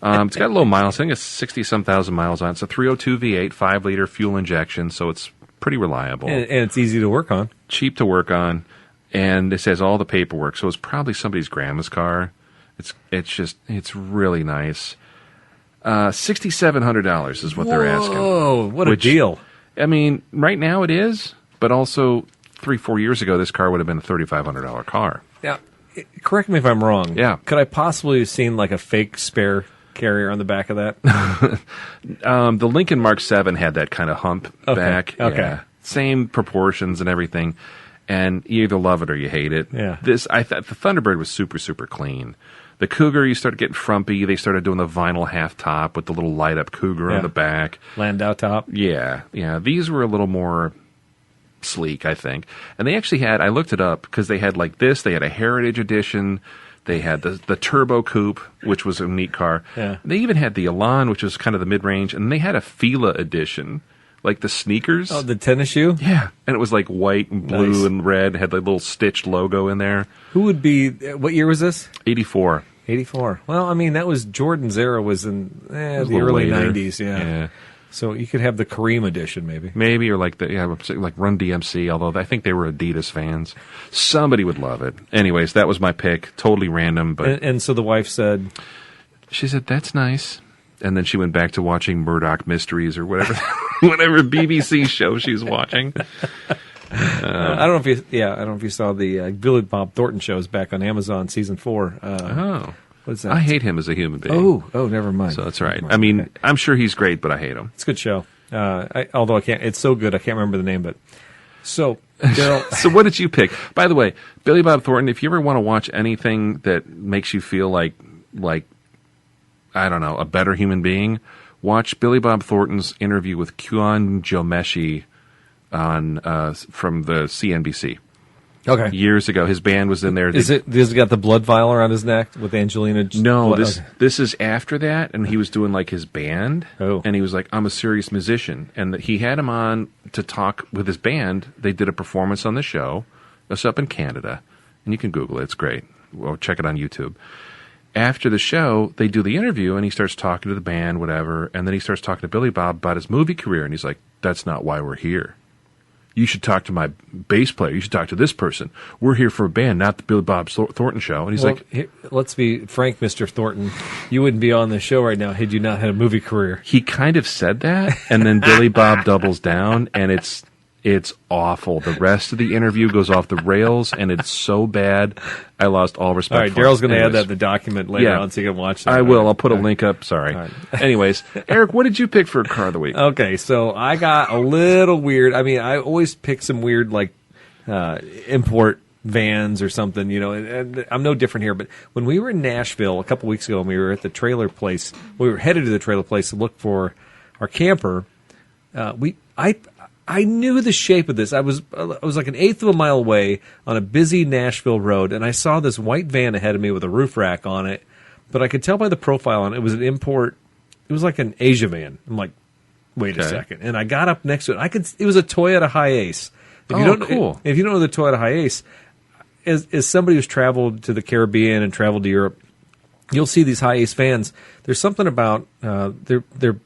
It's got low miles. I think it's 60-some thousand miles on it. It's a 302 V8, 5-liter fuel injection, so it's pretty reliable. And it's easy to work on. Cheap to work on. And it has all the paperwork, so it's probably somebody's grandma's car. It's really nice. $6,700 is what they're asking. Oh, what a deal. I mean, right now it is, but also 3-4 years ago, this car would have been a $3,500 car. Yeah. Correct me if I'm wrong. Yeah. Could I possibly have seen like a fake spare carrier on the back of that? The Lincoln Mark 7 had that kind of hump back. Okay. Yeah. Same proportions and everything. And you either love it or you hate it. Yeah. The Thunderbird was super, super clean. The Cougar, you started getting frumpy. They started doing the vinyl half top with the little light up Cougar on the back. Landau top. Yeah. These were a little more sleek, I think. And they actually had, I looked it up, because they had like this, they had a Heritage Edition, they had the Turbo Coupe, which was a neat car. Yeah. They even had the Elan, which was kind of the mid-range, and they had a Fila Edition, like the sneakers. Oh, the tennis shoe? Yeah. And it was like white and blue and red, had the little stitched logo in there. Who would be, what year was this? 84. 84. Well, I mean, that was Jordan's era was in the early later. 90s, yeah. So you could have the Kareem edition, maybe. Maybe, or like like Run DMC, although I think they were Adidas fans. Somebody would love it. Anyways, that was my pick. Totally random. But and so the wife said... She said, that's nice. And then she went back to watching Murdoch Mysteries or whatever whatever BBC show she's watching. I don't know if you saw the Billy Bob Thornton shows back on Amazon season 4. What's that? I hate him as a human being. Oh, never mind. So that's right. I mean, I'm sure he's great, but I hate him. It's a good show. Although I can't, it's so good I can't remember the name. But so, Daryl, so what did you pick? By the way, Billy Bob Thornton. If you ever want to watch anything that makes you feel like I don't know, a better human being, watch Billy Bob Thornton's interview with Kwan Jomeshi on from the CNBC. Okay. Years ago, his band was in there. Does it got the blood vial around his neck with Angelina? No, this is after that, and he was doing like his band. Oh. And he was like, I'm a serious musician. And he had him on to talk with his band. They did a performance on the show. It's up in Canada. And you can Google it. It's great. Well, check it on YouTube. After the show, they do the interview, and he starts talking to the band, whatever. And then he starts talking to Billy Bob about his movie career. And he's like, that's not why we're here. you should talk to my bass player. You should talk to this person. We're here for a band, not the Billy Bob Thornton show. And he's let's be frank, Mr. Thornton. You wouldn't be on this show right now had you not had a movie career. He kind of said that, and then Billy Bob doubles down, and it's awful. The rest of the interview goes off the rails, and it's so bad. I lost all respect. All right, Daryl's going to add that in the document later on so you can watch that. I will. I'll put a link up. Sorry. Right. Anyways, Eric, what did you pick for car of the week? Okay, so I got a little weird. I mean, I always pick some weird, like, import vans or something, you know, and I'm no different here. But when we were in Nashville a couple weeks ago and we were at the trailer place, we were headed to the trailer place to look for our camper, I knew the shape of this. I was like an eighth of a mile away on a busy Nashville road, and I saw this white van ahead of me with a roof rack on it. But I could tell by the profile on it, it was an import. It was like an Asia van. I'm like, wait a second. And I got up next to it. It was a Toyota Hiace. Cool. If you don't know the Toyota Hiace, as somebody who's traveled to the Caribbean and traveled to Europe, you'll see these Hiace vans. There's something about they're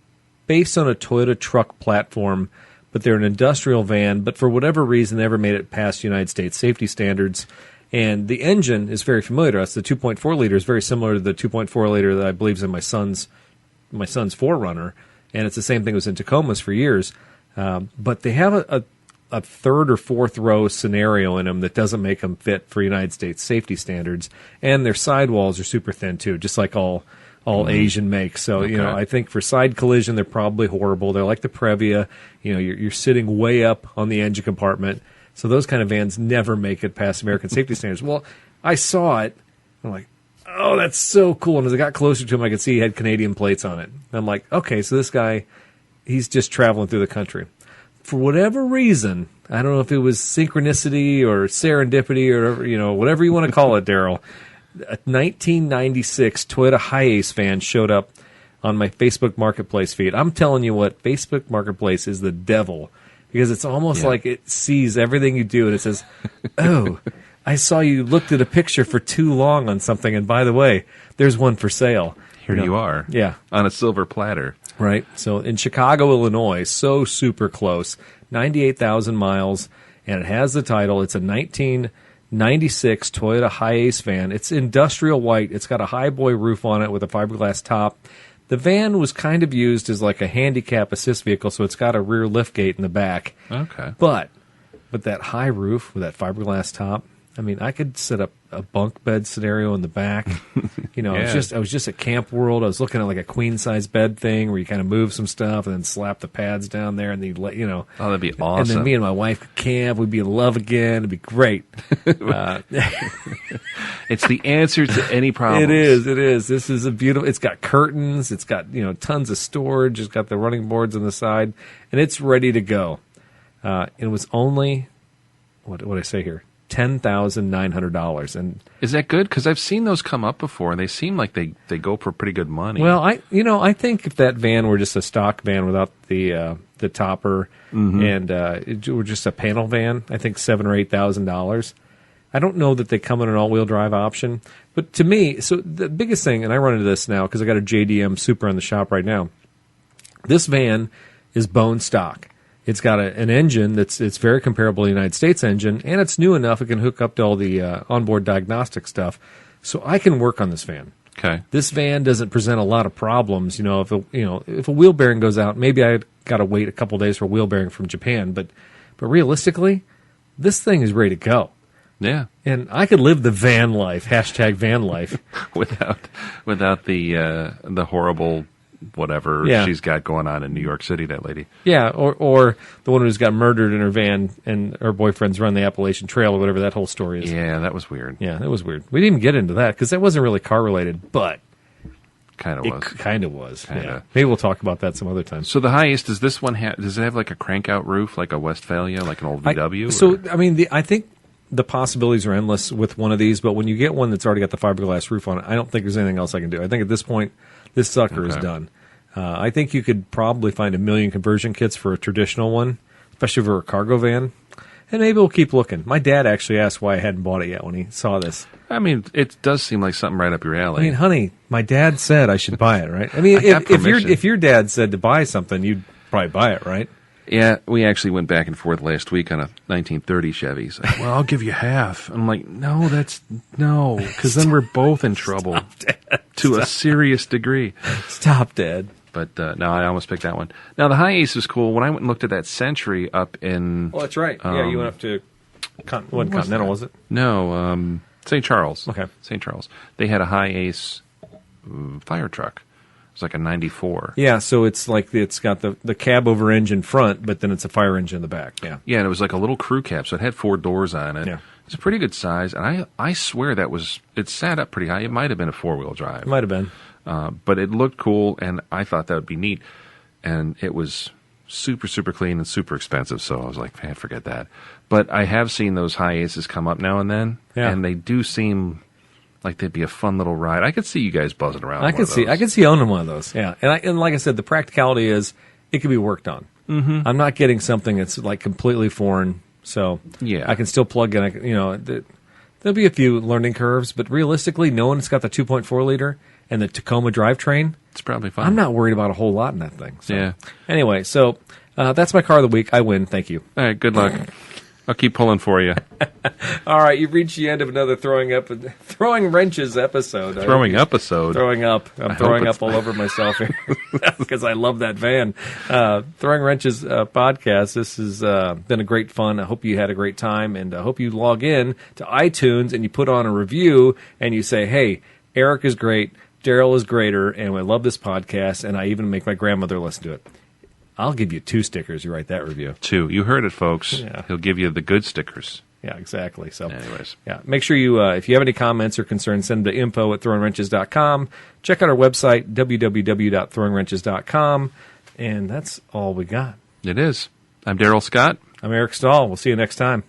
based on a Toyota truck platform, but they're an industrial van, but for whatever reason, they never made it past United States safety standards. And the engine is very familiar to us. The 2.4 liter is very similar to the 2.4 liter that I believe is in my son's 4Runner, and it's the same thing that was in Tacomas for years. But they have a third or fourth row scenario in them that doesn't make them fit for United States safety standards, and their sidewalls are super thin too, just like all Asian makes. So, you know, I think for side collision, they're probably horrible. They're like the Previa. You know, you're sitting way up on the engine compartment. So those kind of vans never make it past American safety standards. Well, I saw it. I'm like, oh, that's so cool. And as I got closer to him, I could see he had Canadian plates on it. And I'm like, okay, so this guy, he's just traveling through the country. For whatever reason, I don't know if it was synchronicity or serendipity or, you know, whatever you want to call it, Daryl, a 1996 Toyota Hiace van showed up on my Facebook Marketplace feed. I'm telling you what, Facebook Marketplace is the devil because it's almost like it sees everything you do and it says, oh, I saw you looked at a picture for too long on something, and by the way, there's one for sale. Here you are. Yeah. On a silver platter. Right. So in Chicago, Illinois, so super close, 98,000 miles, and it has the title. It's a 1996 Toyota Hiace van. It's industrial white. It's got a highboy roof on it with a fiberglass top. The van was kind of used as like a handicap assist vehicle, so it's got a rear liftgate in the back. Okay. But that high roof with that fiberglass top, I mean, I could set up a bunk bed scenario in the back. You know, I was just at Camp World. I was looking at like a queen size bed thing where you kind of move some stuff and then slap the pads down there and then you know. Oh, that'd be awesome. And then me and my wife could camp. We'd be in love again. It'd be great. It's the answer to any problem. It is. This is a beautiful. It's got curtains. It's got, you know, tons of storage. It's got the running boards on the side, and it's ready to go. It was only what did I say here? $10,900. And is that good? Because I've seen those come up before, and they seem like they go for pretty good money. Well, I think if that van were just a stock van without the topper and it were just a panel van, I think $7,000 or $8,000. I don't know that they come in an all-wheel drive option, but to me, so the biggest thing, and I run into this now because I got a JDM Supra in the shop right now. This van is bone stock. It's got an engine it's very comparable to the United States engine, and it's new enough it can hook up to all the onboard diagnostic stuff. So I can work on this van. Okay. This van doesn't present a lot of problems. You know, if a wheel bearing goes out, maybe I got to wait a couple days for a wheel bearing from Japan. But realistically, this thing is ready to go. Yeah. And I could live the van life, #Vanlife, without the horrible whatever she's got going on in New York City, that lady. Yeah, or the one who's got murdered in her van and her boyfriend's run the Appalachian Trail or whatever that whole story is. Yeah, that was weird. Yeah, that was weird. We didn't even get into that because that wasn't really car related, but kind of was. Yeah. Maybe we'll talk about that some other time. So the highest, does this one does it have like a crank out roof, like a Westphalia, like an old VW? I think the possibilities are endless with one of these, but when you get one that's already got the fiberglass roof on it, I don't think there's anything else I can do. I think at this point, this sucker is done. I think you could probably find 1 million conversion kits for a traditional one, especially for a cargo van. And maybe we'll keep looking. My dad actually asked why I hadn't bought it yet when he saw this. I mean, it does seem like something right up your alley. I mean, honey, my dad said I should buy it, right? I mean, if your dad said to buy something, you'd probably buy it, right? Yeah, we actually went back and forth last week on a 1930 Chevy. He's like, well, I'll give you half. I'm like, no, because then we're both in trouble to a serious degree. Stop, Dad. But no, I almost picked that one. Now, the High Ace is cool. When I went and looked at that Century up in... Well, that's right. Yeah, you went up to... Continental, was it? No, St. Charles. Okay. St. Charles. They had a High Ace fire truck. It's like a 94. Yeah, so it's like it's got the cab over engine front, but then it's a fire engine in the back. Yeah. Yeah, and it was like a little crew cab, so it had 4 doors on it. Yeah. It's a pretty good size, and I swear it sat up pretty high. It might have been a 4-wheel drive. It might have been. But it looked cool, and I thought that would be neat. And it was super, super clean and super expensive, so I was like, man, forget that. But I have seen those High Aces come up now and then, and they do seem... like they'd be a fun little ride. I could see you guys buzzing around. I could see owning one of those. Yeah, and like I said, the practicality is it can be worked on. Mm-hmm. I'm not getting something that's like completely foreign, so yeah, I can still plug in. There'll be a few learning curves, but realistically, knowing it's got the 2.4 liter and the Tacoma drivetrain, it's probably fine. I'm not worried about a whole lot in that thing. So. Yeah. Anyway, so that's my car of the week. I win. Thank you. All right. Good luck. I'll keep pulling for you. All right, you've reached the end of another Throwing Wrenches episode. Throwing episode? Throwing up. I'm throwing up all over myself here because I love that van. Throwing Wrenches podcast. This has been a great fun. I hope you had a great time, and I hope you log in to iTunes and you put on a review and you say, hey, Eric is great, Daryl is greater, and I love this podcast, and I even make my grandmother listen to it. I'll give you 2 stickers. You write that review. 2. You heard it, folks. Yeah. He'll give you the good stickers. Yeah, exactly. So, anyways, yeah, make sure you, if you have any comments or concerns, send them to info@throwinwrenches.com. Check out our website, www.throwinwrenches.com. And that's all we got. It is. I'm Daryl Scott. I'm Eric Stahl. We'll see you next time.